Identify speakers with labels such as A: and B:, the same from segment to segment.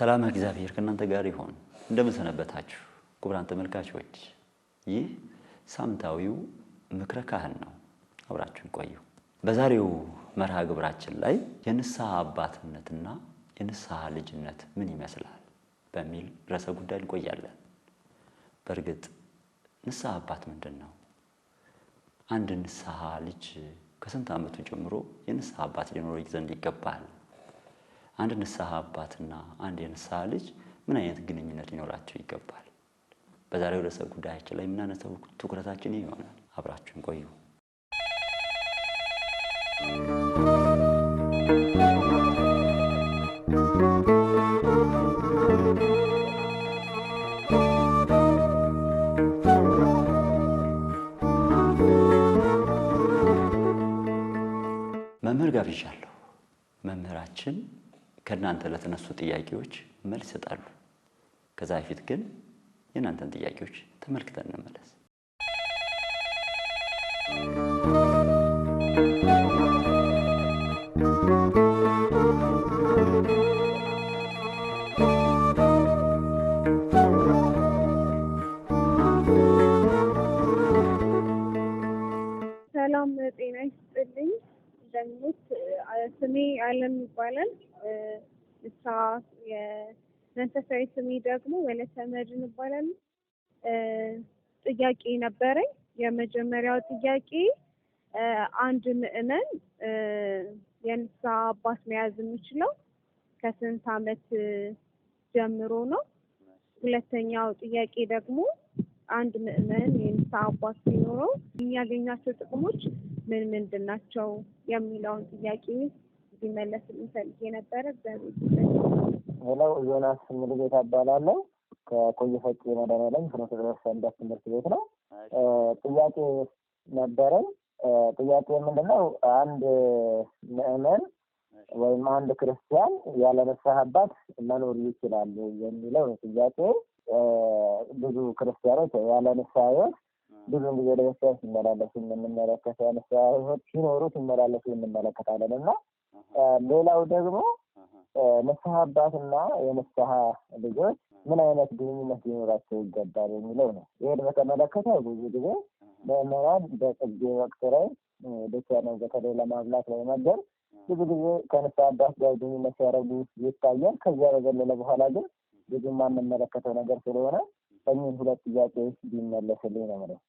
A: ሰላም እግዚአብሔር ከእናንተ ጋር ይሁን። እንደምን ሰነበታችሁ ክቡራን ተመልካቾች? ይህ ሳምንታዊው ምክረ ካህን ነው። አብራችሁን ቆዩ። በዛሬው መርሃ ግብራችን ላይ የንስሐ አባትነትና የንስሐ ልጅነት ምን ይመስላል በሚል ርዕሰ ጉዳይ እንቆያለን። በእርግጥ ንስሐ አባት ምንድነው? አንድ ንስሐ ልጅ ከስንት ዓመቱ ጀምሮ የንስሐ አባት ሊኖረው ዘንድ ይገባል? አንድ ንስሐ አባትና አንድ የንስሐ ልጅ ምን አይነት ግንኙነት ሊኖራቸው ይገባል? በዛሬው ርዕሰ ጉዳያችን ላይ የምናነሳው ትኩረታችን ይሆናል። አብራችሁን ቆዩ። መምህር ጋብዣለሁ። መምህራችን ከእናንተ ለተነሱ ጥያቄዎች መልስ ይሰጣሉ። ከዛ በፊት ግን የእናንተን ጥያቄዎች ተመልክተን እንመለስ።
B: ሰላም ጤና ይስጥልኝ። እንደምት ስሜ አለም ይባላል። የመንፈሳዊ ስሜ ደግሞ ወለተ መድን ይባላል። ጥያቄ ነበረኝ። የመጀመሪያው ጥያቄ አንድ ምዕመን የንስሐ አባት መያዝ የሚችለው ከስንት ዓመት ጀምሮ ነው? ሁለተኛው ጥያቄ ደግሞ አንድ ምዕመን የንስሐ አባት ሲኖረው የሚያገኛቸው ጥቅሞች ምን ምንድን ናቸው የሚለውን ጥያቄ እንዲመለስልኝ ፈልጌ ነበረ።
C: ሄሎ፣ ዮናስ ሙሉጌታ እባላለሁ። ከኮየፈጭ መድኃኔዓለም ፍኖተ ሰንበት ትምህርት ቤት ነው። ጥያቄ ነበረኝ። ጥያቄ ምንድነው? አንድ ምዕመን ወይም አንድ ክርስቲያን ያለ ንስሐ አባት መኖር ይችላል የሚለው ነው ጥያቄ። ብዙ ክርስቲያኖች ያለ ንስሐ ሕይወት ብዙ ጊዜ ለቤተሰብ ሲመላለሱ የምንመለከተው ንስሐ ሕይወት ሲኖሩ ሲመላለሱ እንመለከታለን። እና ሌላው ደግሞ ንስሐ አባትና የንስሐ ልጆች ምን አይነት ግንኙነት ሊኖራቸው ይገባል የሚለው ነው። ይህን በተመለከተ ብዙ ጊዜ ምዕመናን በጽጌ ወቅት ላይ ቤተሰብ በተለይ ለማብላት ለመመገብ ብዙ ጊዜ ከንስሐ አባት ጋር ግንኙነት ሲያደርጉ ይታያል። ከዚያ በዘለለ በኋላ ግን ብዙ የማንመለከተው ነገር ስለሆነ እኚህን ሁለት ጥያቄዎች ቢመለስልኝ ነው ማለት ነው።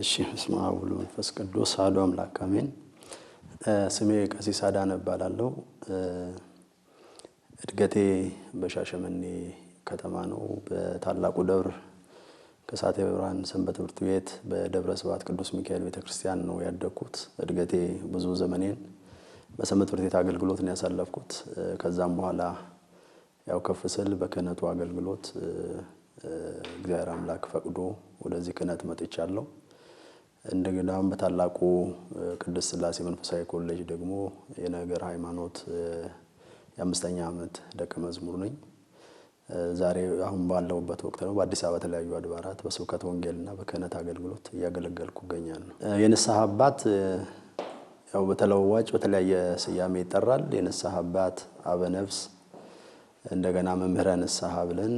D: እሺ፣ በስመ አብ ወወልድ ወመንፈስ ቅዱስ አሐዱ አምላክ አሜን። ስሜ ቀሲስ አዳነ እባላለሁ። እድገቴ በሻሸመኔ ከተማ ነው። በታላቁ ደብር ከሳቴ ብርሃን ሰንበት ትምህርት ቤት በደብረ ስብሐት ቅዱስ ሚካኤል ቤተክርስቲያን ነው ያደግኩት። እድገቴ ብዙ ዘመኔን በሰንበት ትምህርት ቤት አገልግሎት ነው ያሳለፍኩት። ከዛም በኋላ ያው ከፍ ስል በክህነቱ አገልግሎት እግዚአብሔር አምላክ ፈቅዶ ወደዚህ ክህነት መጥቻለሁ። እንደገናም በታላቁ ቅድስት ሥላሴ መንፈሳዊ ኮሌጅ ደግሞ የነገር ሃይማኖት የአምስተኛ ዓመት ደቀ መዝሙር ነኝ። ዛሬ አሁን ባለውበት ወቅት ነው በአዲስ አበባ የተለያዩ አድባራት በስብከተ ወንጌልና በክህነት አገልግሎት እያገለገልኩ እገኛለሁ። የንስሐ አባት ያው በተለዋዋጭ በተለያየ ስያሜ ይጠራል። የንስሐ አባት አበ ነፍስ፣ እንደገና መምህረ ንስሐ ብለን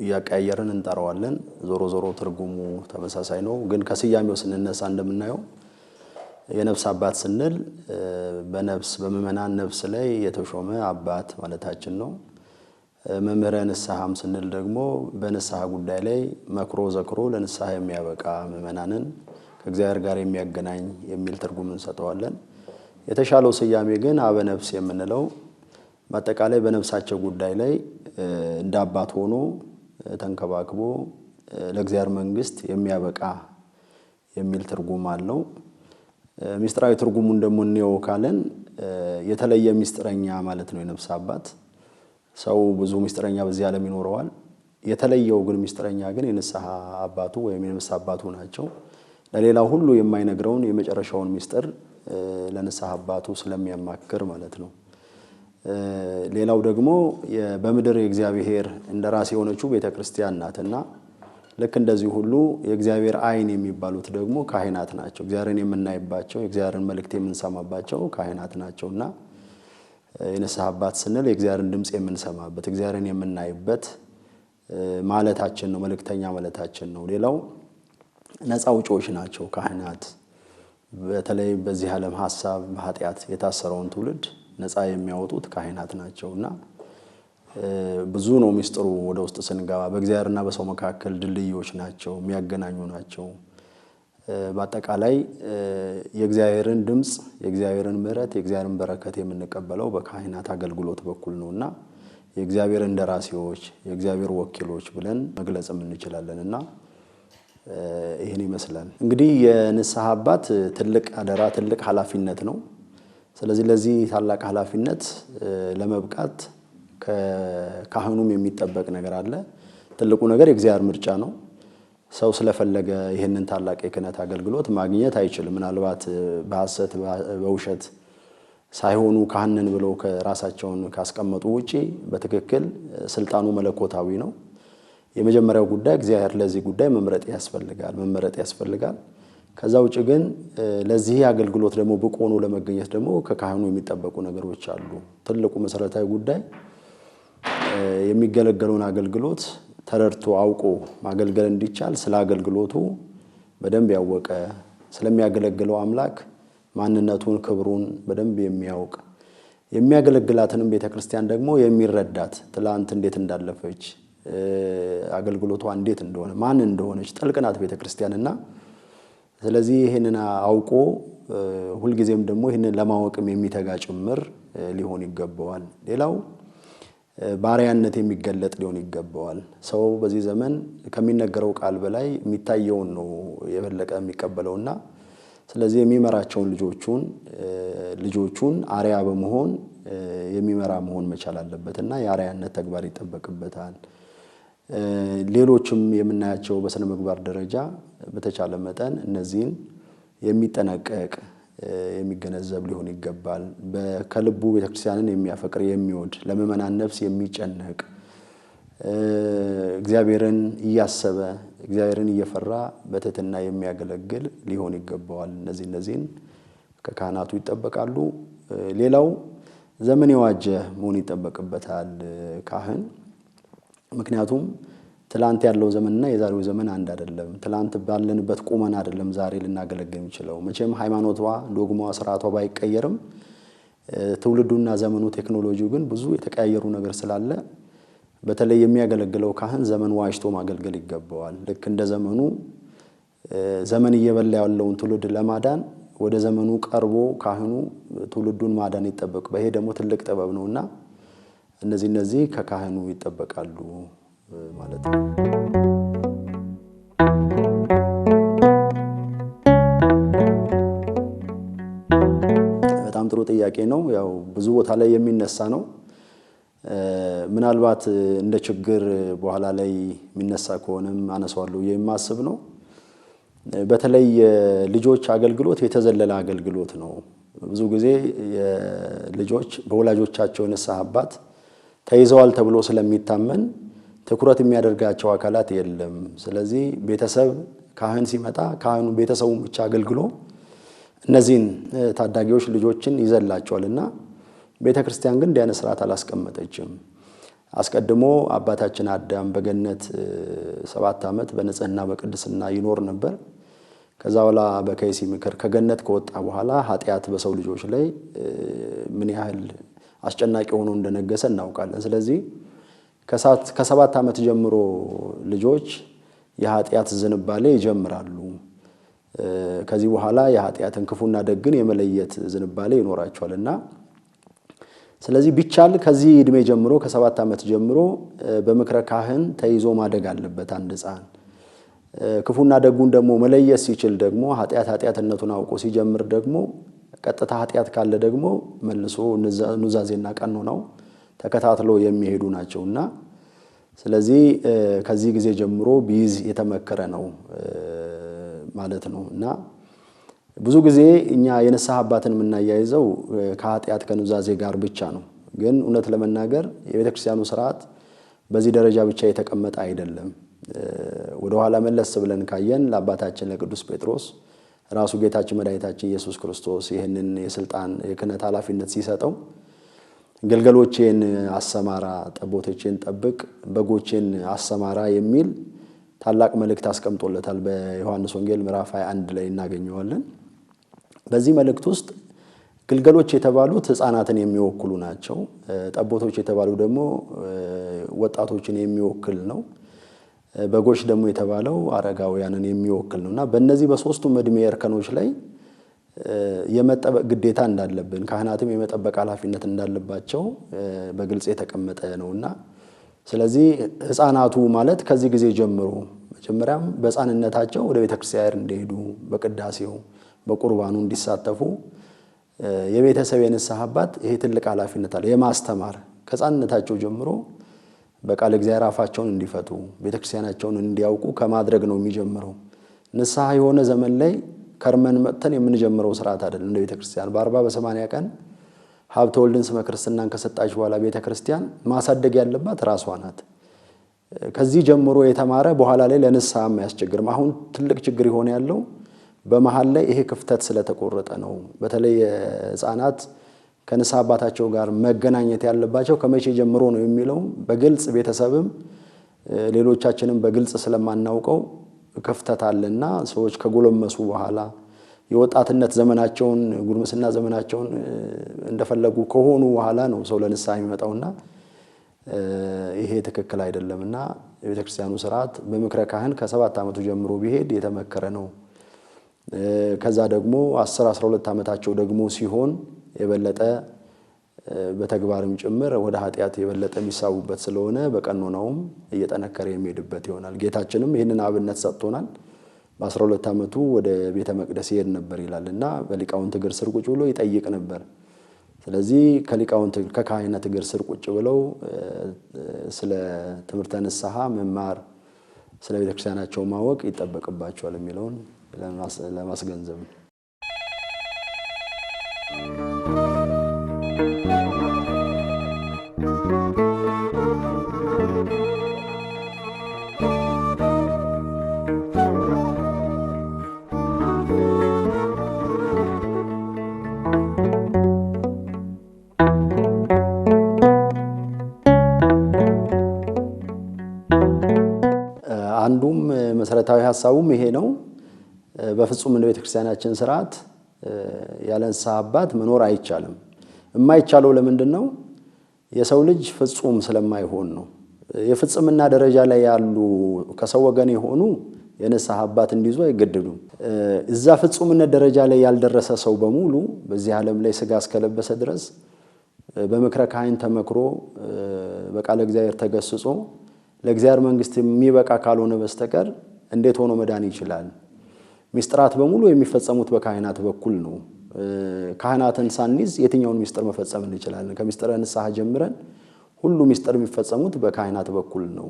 D: እያቀያየርን እንጠራዋለን። ዞሮ ዞሮ ትርጉሙ ተመሳሳይ ነው። ግን ከስያሜው ስንነሳ እንደምናየው የነፍስ አባት ስንል በነፍስ በምእመናን ነፍስ ላይ የተሾመ አባት ማለታችን ነው። መምህረ ንስሐም ስንል ደግሞ በንስሐ ጉዳይ ላይ መክሮ ዘክሮ ለንስሐ የሚያበቃ ምእመናንን ከእግዚአብሔር ጋር የሚያገናኝ የሚል ትርጉም እንሰጠዋለን። የተሻለው ስያሜ ግን አበ ነፍስ የምንለው በአጠቃላይ በነፍሳቸው ጉዳይ ላይ እንደ አባት ሆኖ ተንከባክቦ ለእግዚአብሔር መንግስት የሚያበቃ የሚል ትርጉም አለው። ሚስጥራዊ ትርጉሙን ደግሞ እንየው ካለን የተለየ ሚስጥረኛ ማለት ነው የነፍስ አባት። ሰው ብዙ ሚስጥረኛ በዚህ ዓለም ይኖረዋል። የተለየው ግን ሚስጥረኛ ግን የንስሐ አባቱ ወይም የነፍስ አባቱ ናቸው። ለሌላው ሁሉ የማይነግረውን የመጨረሻውን ሚስጥር ለንስሐ አባቱ ስለሚያማክር ማለት ነው። ሌላው ደግሞ በምድር የእግዚአብሔር እንደራሴ የሆነችው ቤተክርስቲያን ናትና ልክ እንደዚህ ሁሉ የእግዚአብሔር አይን የሚባሉት ደግሞ ካህናት ናቸው። እግዚአብሔርን የምናይባቸው የእግዚአብሔርን መልእክት የምንሰማባቸው ካህናት ናቸውና የንስሐ አባት ስንል የእግዚአብሔርን ድምጽ የምንሰማበት እግዚአብሔርን የምናይበት ማለታችን ነው፣ መልእክተኛ ማለታችን ነው። ሌላው ነፃ አውጪዎች ናቸው ካህናት። በተለይ በዚህ ዓለም ሐሳብ በኃጢአት የታሰረውን ትውልድ ነፃ የሚያወጡት ካህናት ናቸውና ብዙ ነው ሚስጥሩ። ወደ ውስጥ ስንገባ በእግዚአብሔርና በሰው መካከል ድልድዮች ናቸው፣ የሚያገናኙ ናቸው። በአጠቃላይ የእግዚአብሔርን ድምጽ የእግዚአብሔርን ምሕረት የእግዚአብሔርን በረከት የምንቀበለው በካህናት አገልግሎት በኩል ነውና የእግዚአብሔር እንደራሴዎች የእግዚአብሔር ወኪሎች ብለን መግለጽ እንችላለንና ይሄን ይመስላል። እንግዲህ የንስሐ አባት ትልቅ አደራ ትልቅ ኃላፊነት ነው። ስለዚህ ለዚህ ታላቅ ኃላፊነት ለመብቃት ከካህኑም የሚጠበቅ ነገር አለ። ትልቁ ነገር የእግዚአብሔር ምርጫ ነው። ሰው ስለፈለገ ይሄንን ታላቅ የክህነት አገልግሎት ማግኘት አይችልም። ምናልባት በሐሰት በውሸት ሳይሆኑ ካህንን ብለው ከራሳቸውን ካስቀመጡ ውጪ በትክክል ስልጣኑ መለኮታዊ ነው። የመጀመሪያው ጉዳይ እግዚአብሔር ለዚህ ጉዳይ መመረጥ ያስፈልጋል። ከዛ ውጪ ግን ለዚህ አገልግሎት ደግሞ ብቁ ሆኖ ለመገኘት ደግሞ ከካህኑ የሚጠበቁ ነገሮች አሉ። ትልቁ መሰረታዊ ጉዳይ የሚገለገለውን አገልግሎት ተረድቶ አውቆ ማገልገል እንዲቻል ስለ አገልግሎቱ በደንብ ያወቀ ስለሚያገለግለው አምላክ ማንነቱን ክብሩን በደንብ የሚያውቅ የሚያገለግላትንም ቤተክርስቲያን ደግሞ የሚረዳት ትላንት እንዴት እንዳለፈች አገልግሎቷ እንዴት እንደሆነ ማን እንደሆነች ጥልቅናት ቤተክርስቲያንና ስለዚህ ይሄንን አውቆ ሁሉ ጊዜም ደግሞ ይሄንን ለማወቅም የሚተጋ ጭምር ሊሆን ይገባዋል። ሌላው ባሪያነት የሚገለጥ ሊሆን ይገባዋል። ሰው በዚህ ዘመን ከሚነገረው ቃል በላይ የሚታየውን ነው የበለቀ የሚቀበለውና ስለዚህ የሚመራቸውን ልጆቹን አሪያ በመሆን የሚመራ መሆን መቻል አለበትና የአሪያነት ተግባር ይጠበቅበታል። ሌሎችም የምናያቸው በስነ ምግባር ደረጃ በተቻለ መጠን እነዚህን የሚጠነቀቅ የሚገነዘብ ሊሆን ይገባል። በከልቡ ቤተክርስቲያንን የሚያፈቅር የሚወድ ለምእመናን ነፍስ የሚጨነቅ እግዚአብሔርን እያሰበ እግዚአብሔርን እየፈራ በትህትና የሚያገለግል ሊሆን ይገባዋል። እነዚህን ከካህናቱ ይጠበቃሉ። ሌላው ዘመን የዋጀ መሆን ይጠበቅበታል ካህን። ምክንያቱም ትላንት ያለው ዘመንና የዛሬው ዘመን አንድ አይደለም። ትላንት ባለንበት ቁመና አይደለም ዛሬ ልናገለግል የምንችለው። መቼም ሃይማኖቷ ዶግማዋ ስርዓቷ ባይቀየርም ትውልዱና ዘመኑ ቴክኖሎጂው ግን ብዙ የተቀያየሩ ነገር ስላለ በተለይ የሚያገለግለው ካህን ዘመን ዋጅቶ ማገልገል ይገባዋል። ልክ እንደ ዘመን እየበላ ያለውን ትውልድ ለማዳን ወደ ዘመኑ ቀርቦ ካህኑ ትውልዱን ማዳን ይጠበቅ። በይሄ ደግሞ ትልቅ ጥበብ ነውና እነዚህ ከካህኑ ይጠበቃሉ ማለት ነው። በጣም ጥሩ ጥያቄ ነው። ያው ብዙ ቦታ ላይ የሚነሳ ነው። ምናልባት እንደ ችግር በኋላ ላይ የሚነሳ ከሆነም አነሳዋለሁ የማስብ ነው። በተለይ ልጆች አገልግሎት የተዘለለ አገልግሎት ነው። ብዙ ጊዜ ልጆች በወላጆቻቸው ንስሐ አባት ተይዘዋል ተብሎ ስለሚታመን ትኩረት የሚያደርጋቸው አካላት የለም። ስለዚህ ቤተሰብ ካህን ሲመጣ ካህኑ ቤተሰቡን ብቻ አገልግሎ እነዚህን ታዳጊዎች ልጆችን ይዘላቸዋልና ቤተክርስቲያን ግን እንዲህ አይነት ስርዓት አላስቀመጠችም። አስቀድሞ አባታችን አዳም በገነት 7 ዓመት በንጽህና በቅድስና ይኖር ነበር። ከዛ በኋላ በከይሲ ምክር ከገነት ከወጣ በኋላ ኃጢአት በሰው ልጆች ላይ ምን ያህል አስጨናቂ ሆኖ እንደነገሰ እናውቃለን። ስለዚህ ከ7 ዓመት ጀምሮ ልጆች የኃጢአት ዝንባሌ ይጀምራሉ። ከዚህ በኋላ የኃጢአትን ክፉና ደግን የመለየት ዝንባሌ ይኖራቸዋልና ስለዚህ ቢቻል ከዚህ እድሜ ጀምሮ ከ7 ዓመት ጀምሮ በምክረ ካህን ተይዞ ማደግ አለበት አንድ ሕፃን። ክፉና ደጉን ደግሞ መለየት ሲችል ደግሞ ኃጢአትነቱን አውቆ ሲጀምር ደግሞ ቀጥታ ኃጢአት ካለ ደግሞ መልሶ ኑዛዜና ቀኖናው ተከታትሎ የሚሄዱ ናቸውና ስለዚህ ከዚህ ጊዜ ጀምሮ ቢይዝ የተመከረ ነው ማለት ነውና ብዙ ጊዜ እኛ የንስሐ አባትን የምናያይዘው ከኃጢአት ከኑዛዜ ጋር ብቻ ነው። ግን እውነት ለመናገር የቤተክርስቲያኑ ስርዓት በዚህ ደረጃ ብቻ የተቀመጠ አይደለም። ወደ ኋላ መለስ ብለን ካየን ለአባታችን ለቅዱስ ጴጥሮስ ራሱ ጌታችን መድኃኒታችን ኢየሱስ ክርስቶስ ይህንን የስልጣን የክህነት ኃላፊነት ሲሰጠው ግልገሎቼን አሰማራ፣ ጠቦቶቼን ጠብቅ፣ በጎቼን አሰማራ የሚል ታላቅ መልእክት አስቀምጦለታል። በዮሐንስ ወንጌል ምዕራፍ 21 ላይ እናገኘዋለን። በዚህ መልእክት ውስጥ ግልገሎች የተባሉት ሕፃናትን የሚወክሉ ናቸው። ጠቦቶች የተባሉ ደግሞ ወጣቶችን የሚወክል ነው። በጎች ደግሞ የተባለው አረጋውያንን የሚወክል ነውና በእነዚህ በሶስቱም እድሜ እርከኖች ላይ የመጠበቅ ግዴታ እንዳለብን ካህናትም የመጠበቅ ኃላፊነት እንዳለባቸው በግልጽ የተቀመጠ ነውና ስለዚህ ሕፃናቱ ማለት ከዚህ ጊዜ ጀምሮ መጀመሪያም በሕፃንነታቸው ወደ ቤተክርስቲያን እንዲሄዱ በቅዳሴው በቁርባኑ እንዲሳተፉ የቤተሰብ የንስሐ አባት ይሄ ትልቅ ኃላፊነት አለ። የማስተማር ከሕፃንነታቸው ጀምሮ በቃል እግዚአብሔር አፋቸውን እንዲፈቱ ቤተክርስቲያናቸውን እንዲያውቁ ከማድረግ ነው የሚጀምረው። ንስሐ የሆነ ዘመን ላይ ከርመን መጥተን የምንጀምረው ስርዓት አይደለም። እንደ ቤተክርስቲያን በ40 በ80 ቀን ሀብተ ወልድን ስመ ክርስትናን ከሰጣች በኋላ ቤተክርስቲያን ማሳደግ ያለባት ራሷ ናት። ከዚህ ጀምሮ የተማረ በኋላ ላይ ለንስሐ የማያስቸግርም። አሁን ትልቅ ችግር ይሆን ያለው በመሃል ላይ ይሄ ክፍተት ስለተቆረጠ ነው። በተለይ ሕፃናት ከንስሐ አባታቸው ጋር መገናኘት ያለባቸው ከመቼ ጀምሮ ነው የሚለው በግልጽ ቤተሰብም ሌሎቻችንም በግልጽ ስለማናውቀው ክፍተት አለና ሰዎች ከጎለመሱ በኋላ የወጣትነት ዘመናቸውን ጉልምስና ዘመናቸውን እንደፈለጉ ከሆኑ በኋላ ነው ሰው ለንስሐ የሚመጣውና ይሄ ትክክል አይደለምና የቤተክርስቲያኑ ስርዓት በምክረ ካህን ከ7 ዓመቱ ጀምሮ ቢሄድ የተመከረ ነው። ከዛ ደግሞ 10 12 ዓመታቸው ደግሞ ሲሆን የበለጠ በተግባርም ጭምር ወደ ኃጢአት የበለጠ የሚሳቡበት ስለሆነ በቀኖናውም እየጠነከረ የሚሄድበት ይሆናል። ጌታችንም ይህንን አብነት ሰጥቶናል። በ12 ዓመቱ ወደ ቤተ መቅደስ ይሄድ ነበር ይላልና በሊቃውንት እግር ስር ቁጭ ብሎ ይጠይቅ ነበር። ስለዚህ ከሊቃውንት ከካህናት እግር ስር ቁጭ ብለው ስለ ትምህርተ ንስሐ መማር ስለ ቤተክርስቲያናቸው ማወቅ ይጠበቅባቸዋል የሚለውን ለማስገንዘብ ነው። አንዱም መሰረታዊ ሐሳቡም ይሄ ነው። በፍጹም እንደ ቤተክርስቲያናችን ስርዓት ያለ ንስሐ አባት መኖር አይቻልም። የማይቻለው ለምንድነው? የሰው ልጅ ፍጹም ስለማይሆን ነው። የፍጽምና ደረጃ ላይ ያሉ ከሰው ወገን የሆኑ የንስሐ አባት እንዲይዙ አይገደዱም። እዛ ፍጹምነት ደረጃ ላይ ያልደረሰ ሰው በሙሉ በዚህ ዓለም ላይ ስጋ እስከለበሰ ድረስ በምክረ ካህን ተመክሮ በቃለ እግዚአብሔር ተገስጾ ለእግዚአብሔር መንግስት የሚበቃ ካልሆነ በስተቀር እንዴት ሆኖ መዳን ይችላል? ሚስጥራት በሙሉ የሚፈጸሙት በካህናት በኩል ነው። ካህናትን ሳንይዝ የትኛውን ሚስጥር መፈጸም እንችላለን? ከሚስጥረ ንስሐ ጀምረን ሁሉ ሚስጥር የሚፈጸሙት በካህናት በኩል ነው።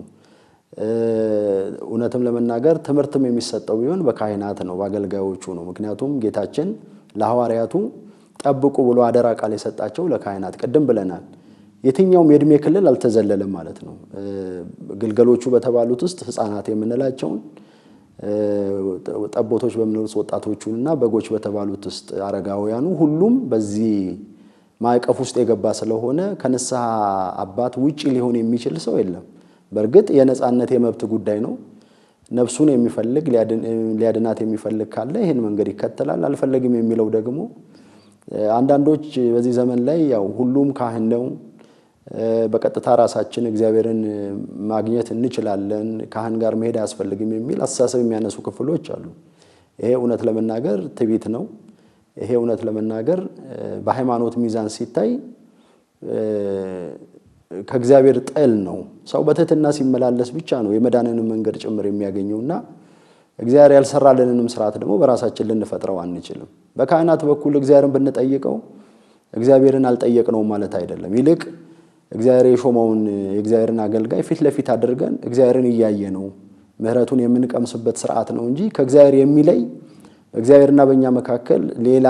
D: እውነትም ለመናገር ትምህርትም የሚሰጠው ቢሆን በካህናት ነው፣ በአገልጋዮቹ ነው። ምክንያቱም ጌታችን ለሐዋርያቱ ጠብቁ ብሎ አደራ ቃል የሰጣቸው ለካህናት ቅድም ብለናል። የትኛውም የእድሜ ክልል አልተዘለለም ማለት ነው። ግልገሎቹ በተባሉት ውስጥ ሕፃናት የምንላቸውን ጠቦቶች በሚኖሩት ወጣቶቹንና በጎች በተባሉት ውስጥ አረጋውያኑ ሁሉም በዚህ ማዕቀፍ ውስጥ የገባ ስለሆነ ከንስሐ አባት ውጪ ሊሆን የሚችል ሰው የለም። በእርግጥ የነጻነት የመብት ጉዳይ ነው። ነፍሱን የሚፈልግ ሊያድናት የሚፈልግ ካለ ይሄን መንገድ ይከተላል። አልፈልግም የሚለው ደግሞ አንዳንዶች በዚህ ዘመን ላይ ያው ሁሉም ካህን ነው፣ በቀጥታ ራሳችን እግዚአብሔርን ማግኘት እንችላለን፣ ካህን ጋር መሄድ አያስፈልግም የሚል አስተሳሰብ የሚያነሱ ክፍሎች አሉ። ይሄ እውነት ለመናገር ትዕቢት ነው። ይሄ እውነት ለመናገር በሃይማኖት ሚዛን ሲታይ ከእግዚአብሔር ጥል ነው። ሰው በትህትና ሲመላለስ ብቻ ነው የመዳንን መንገድ ጭምር የሚያገኘውና እግዚአብሔር ያልሰራልንንም ስርዓት ደግሞ በራሳችን ልንፈጥረው አንችልም። በካህናት በኩል እግዚአብሔርን ብንጠይቀው እግዚአብሔርን አልጠየቅነውም ማለት አይደለም። ይልቅ እግዚአብሔር የሾመውን የእግዚአብሔርን አገልጋይ ፊት ለፊት አድርገን እግዚአብሔርን እያየ ነው ምህረቱን የምንቀምስበት ስርዓት ነው እንጂ ከእግዚአብሔር የሚለይ እግዚአብሔርና በእኛ መካከል ሌላ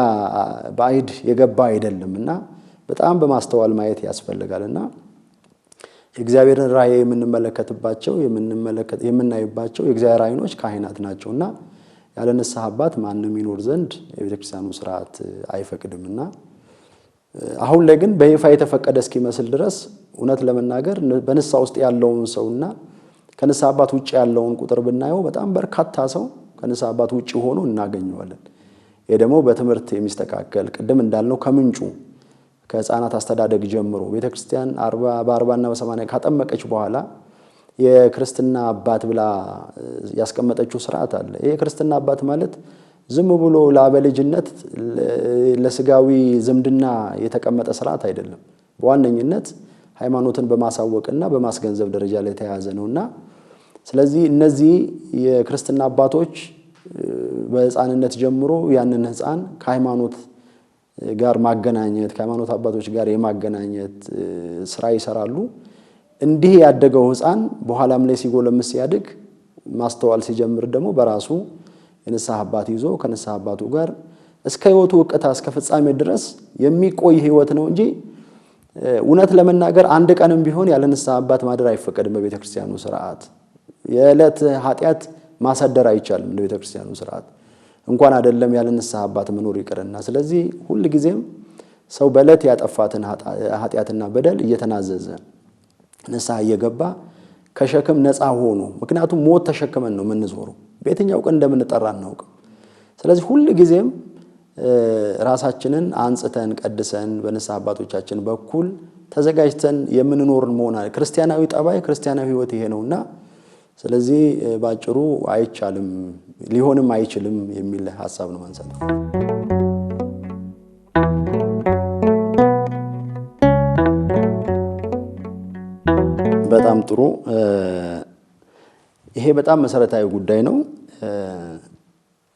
D: ባዕድ የገባ አይደለምና በጣም በማስተዋል ማየት ያስፈልጋልና የእግዚአብሔርን ራእይ የምንመለከትባቸው የምናይባቸው የእግዚአብሔር አይኖች ካህናት ናቸውና ያለ ንስሐ አባት ማንም ይኖር ዘንድ የቤተክርስቲያኑ ሥርዓት አይፈቅድምና አሁን ላይ ግን በይፋ የተፈቀደ እስኪመስል ድረስ እውነት ለመናገር በንስሐ ውስጥ ያለውን ሰውና ከንስሐ አባት ውጪ ያለውን ቁጥር ብናየው በጣም በርካታ ሰው ከንስሐ አባት ውጪ ሆኖ እናገኘዋለን። ይሄ ደግሞ በትምህርት የሚስተካከል ቅድም እንዳልነው ከምንጩ ከሕፃናት አስተዳደግ ጀምሮ ቤተክርስቲያን በ40 እና በ80 ካጠመቀች በኋላ የክርስትና አባት ብላ ያስቀመጠችው ሥርዓት አለ። ይሄ ክርስትና አባት ማለት ዝም ብሎ ለአበልጅነት ለስጋዊ ዝምድና የተቀመጠ ሥርዓት አይደለም። በዋነኝነት ሃይማኖትን በማሳወቅና በማስገንዘብ ደረጃ ላይ የተያዘ ነውና ስለዚህ እነዚህ የክርስትና አባቶች በሕፃንነት ጀምሮ ያንን ሕፃን ከሃይማኖት ጋር ማገናኘት ከሃይማኖት አባቶች ጋር የማገናኘት ስራ ይሰራሉ። እንዲህ ያደገው ሕፃን በኋላም ላይ ሲጎለምስ ሲያድግ ማስተዋል ሲጀምር ደግሞ በራሱ የንስሐ አባት ይዞ ከንስሐ አባቱ ጋር እስከ ሕይወቱ ዕቅታ እስከ ፍጻሜ ድረስ የሚቆይ ሕይወት ነው እንጂ እውነት ለመናገር አንድ ቀንም ቢሆን ያለ ንስሐ አባት ማደር አይፈቀድም። በቤተክርስቲያኑ ሥርዓት የዕለት ኃጢአት ማሳደር አይቻልም። እንደ ቤተክርስቲያኑ ሥርዓት እንኳን አይደለም ያለ ንስሐ አባት መኖር ይቅርና ስለዚህ ሁሉ ጊዜም ሰው በዕለት ያጠፋትን ኃጢአትና በደል እየተናዘዘ ንስሐ እየገባ ከሸክም ነፃ ሆኖ ምክንያቱም ሞት ተሸክመን ነው የምንዞረው በየትኛው ቀን እንደምንጠራ እናውቅም። ስለዚህ ሁሉ ጊዜም ራሳችንን አንጽተን ቀድሰን በንስሐ አባቶቻችን በኩል ተዘጋጅተን የምንኖርን መሆን ክርስቲያናዊ ጠባይ ክርስቲያናዊ ሕይወት ይሄ ነውና ስለዚህ ባጭሩ አይቻልም ሊሆንም አይችልም የሚል ሐሳብ ነው ማንሳት። በጣም ጥሩ። ይሄ በጣም መሰረታዊ ጉዳይ ነው።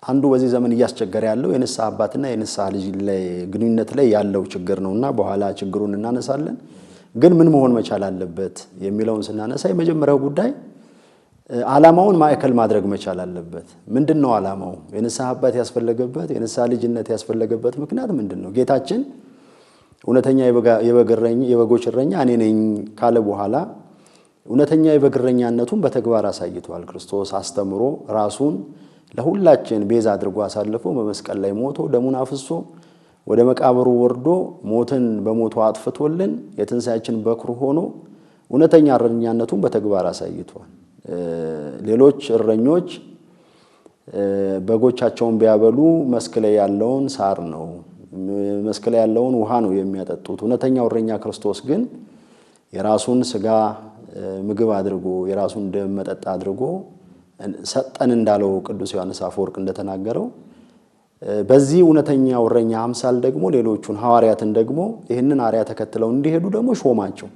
D: አንዱ በዚህ ዘመን እያስቸገረ ያለው የንስሐ አባትና የንስሐ ልጅ ላይ ግንኙነት ላይ ያለው ችግር ነውና በኋላ ችግሩን እናነሳለን። ግን ምን መሆን መቻል አለበት የሚለውን ስናነሳ የመጀመሪያው ጉዳይ ዓላማውን ማዕከል ማድረግ መቻል አለበት። ምንድነው ዓላማው? የንስሐ አባት ያስፈልገበት የንስሐ ልጅነት ያስፈልገበት ምክንያት ምንድነው? ጌታችን እውነተኛ የበጎች እረኛ እኔ ነኝ ካለ በኋላ እውነተኛ የበግ እረኛነቱን በተግባር አሳይቷል። ክርስቶስ አስተምሮ ራሱን ለሁላችን ቤዛ አድርጎ አሳልፎ በመስቀል ላይ ሞቶ ደሙን አፍሶ ወደ መቃብሩ ወርዶ ሞትን በሞቱ አጥፍቶልን የትንሣኤያችን በኩር ሆኖ እውነተኛ እረኛነቱን በተግባር አሳይቷል። ሌሎች እረኞች በጎቻቸውን ቢያበሉ መስክ ላይ ያለውን ሳር ነው መስክ ላይ ያለውን ውሃ ነው የሚያጠጡት። እውነተኛው እረኛ ክርስቶስ ግን የራሱን ስጋ ምግብ አድርጎ የራሱን ደም መጠጥ አድርጎ ሰጠን እንዳለው ቅዱስ ዮሐንስ አፈወርቅ እንደተናገረው በዚህ እውነተኛው እረኛ አምሳል ደግሞ ሌሎቹን ሐዋርያትን ደግሞ ይህንን አርያ ተከትለው እንዲሄዱ ደግሞ ሾማቸው።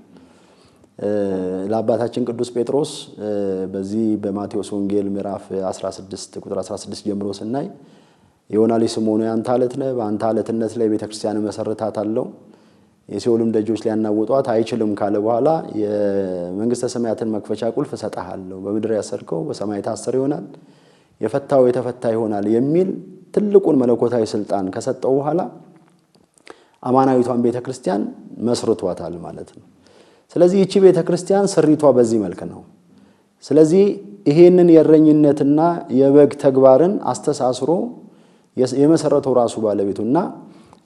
D: ለአባታችን ቅዱስ ጴጥሮስ በዚህ በማቴዎስ ወንጌል ምዕራፍ 16 ቁጥር 16 ጀምሮ ስናይ የዮና ልጅ ስምዖን አንተ አለት ነህ በአንተ አለትነት ላይ ቤተክርስቲያን መሰረታታለሁ የሲኦልም ደጆች ሊያናውጧት አይችልም ካለ በኋላ የመንግስተ ሰማያትን መክፈቻ ቁልፍ እሰጥሃለሁ በምድር ያሰርከው በሰማይ ታሰረ ይሆናል የፈታው የተፈታ ይሆናል የሚል ትልቁን መለኮታዊ ስልጣን ከሰጠው በኋላ አማናዊቷን ቤተክርስቲያን መስርቷታል ማለት ነው። ስለዚህ እቺ ቤተክርስቲያን ስሪቷ በዚህ መልክ ነው። ስለዚህ ይሄንን የእረኝነትና የበግ ተግባርን አስተሳስሮ የመሰረተው ራሱ ባለቤቱና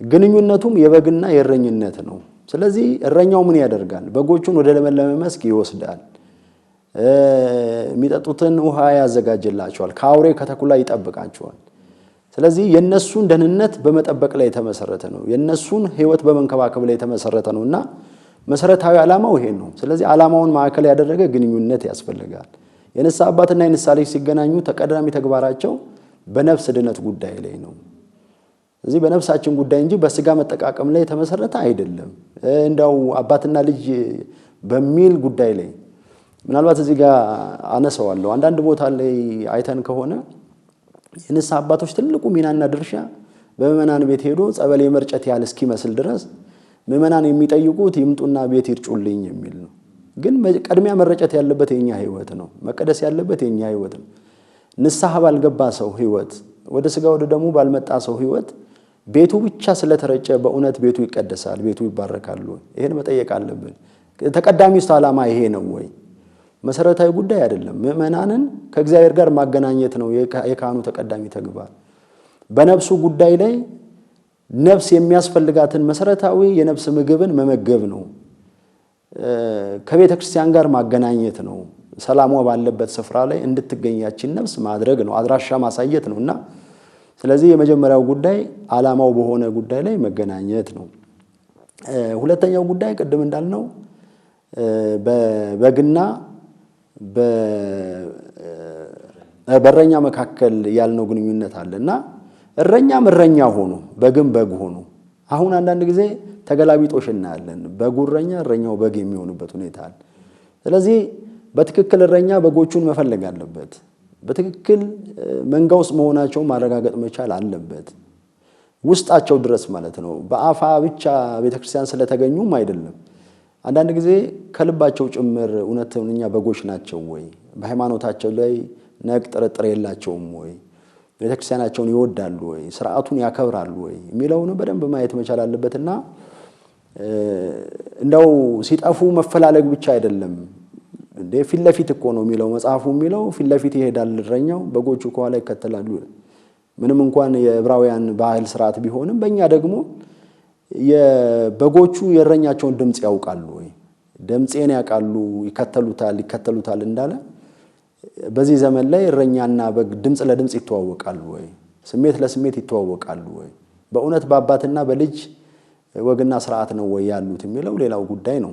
D: ግንኙነቱም የበግና የእረኝነት ነው። ስለዚህ እረኛው ምን ያደርጋል? በጎቹን ወደ ለመለመ መስክ ይወስዳል። የሚጠጡትን ውሃ ያዘጋጅላቸዋል። ከአውሬ ከተኩላ ይጠብቃቸዋል። ስለዚህ የነሱን ደህንነት በመጠበቅ ላይ የተመሰረተ ነው። የነሱን ሕይወት በመንከባከብ ላይ የተመሰረተ ነውና መሰረታዊ ዓላማው ይሄ ነው። ስለዚህ ዓላማውን ማዕከል ያደረገ ግንኙነት ያስፈልጋል። የንስሐ አባትና የንስሐ ልጅ ሲገናኙ ተቀዳሚ ተግባራቸው በነፍስ ድነት ጉዳይ ላይ ነው። እዚህ በነፍሳችን ጉዳይ እንጂ በስጋ መጠቃቀም ላይ የተመሰረተ አይደለም። እንዳው አባትና ልጅ በሚል ጉዳይ ላይ ምናልባት እዚህ ጋር አነሳዋለሁ። አንዳንድ ቦታ ላይ አይተን ከሆነ የንስሐ አባቶች ትልቁ ሚናና ድርሻ በምእመናን ቤት ሄዶ ጸበል የመርጨት ያህል እስኪመስል ድረስ ምእመናን የሚጠይቁት ይምጡና ቤት ይርጩልኝ የሚል ነው። ግን ቀድሚያ መረጨት ያለበት የኛ ሕይወት ነው። መቀደስ ያለበት የኛ ሕይወት ነው። ንስሐ ባልገባ ሰው ሕይወት ወደ ስጋ ወደ ደሙ ባልመጣ ሰው ሕይወት ቤቱ ብቻ ስለተረጨ በእውነት ቤቱ ይቀደሳል፣ ቤቱ ይባረካል ወይ? ይሄን መጠየቅ አለብን። ተቀዳሚው ዓላማ ይሄ ነው ወይ? መሰረታዊ ጉዳይ አይደለም። ምእመናንን ከእግዚአብሔር ጋር ማገናኘት ነው የካህኑ ተቀዳሚ ተግባር። በነፍሱ ጉዳይ ላይ ነፍስ የሚያስፈልጋትን መሰረታዊ የነፍስ ምግብን መመገብ ነው። ከቤተ ክርስቲያን ጋር ማገናኘት ነው። ሰላሟ ባለበት ስፍራ ላይ እንድትገኛችን ነፍስ ማድረግ ነው። አድራሻ ማሳየት ነውና ስለዚህ የመጀመሪያው ጉዳይ ዓላማው በሆነ ጉዳይ ላይ መገናኘት ነው። ሁለተኛው ጉዳይ ቅድም እንዳልነው በበግና በእረኛ መካከል ያልነው ግንኙነት አለና እረኛም እረኛ ሆኖ በግም በግ ሆኖ አሁን አንዳንድ ጊዜ ተገላቢጦሽ እናያለን። በጉ እረኛ እረኛው በግ የሚሆንበት ሁኔታ አለ። ስለዚህ በትክክል እረኛ በጎቹን መፈለግ አለበት። በትክክል መንጋ ውስጥ መሆናቸውን ማረጋገጥ መቻል አለበት። ውስጣቸው ድረስ ማለት ነው። በአፋ ብቻ ቤተክርስቲያን ስለተገኙም አይደለም። አንዳንድ ጊዜ ከልባቸው ጭምር እውነተኛ በጎች ናቸው ወይ? በሃይማኖታቸው ላይ ነቅ ጥርጥር የላቸውም ወይ? ቤተክርስቲያናቸውን ይወዳሉ ወይ? ስርዓቱን ያከብራሉ ወይ? የሚለውን በደንብ ማየት መቻል አለበትና እንደው ሲጠፉ መፈላለግ ብቻ አይደለም። እንደ ፊት ለፊት እኮ ነው የሚለው መጽሐፉ የሚለው ፊት ለፊት ይሄዳል እረኛው፣ በጎቹ ከኋላ ይከተላሉ። ምንም እንኳን የዕብራውያን ባህል ስርዓት ቢሆንም በእኛ ደግሞ የበጎቹ የእረኛቸውን ድምፅ ያውቃሉ ወይ? ድምፄን ያውቃሉ ይከተሉታል እንዳለ በዚህ ዘመን ላይ እረኛና በግ ድምፅ ለድምፅ ይተዋወቃሉ ወይ? ስሜት ለስሜት ይተዋወቃሉ ወይ? በእውነት በአባትና በልጅ ወግና ስርዓት ነው ወይ ያሉት የሚለው ሌላው ጉዳይ ነው።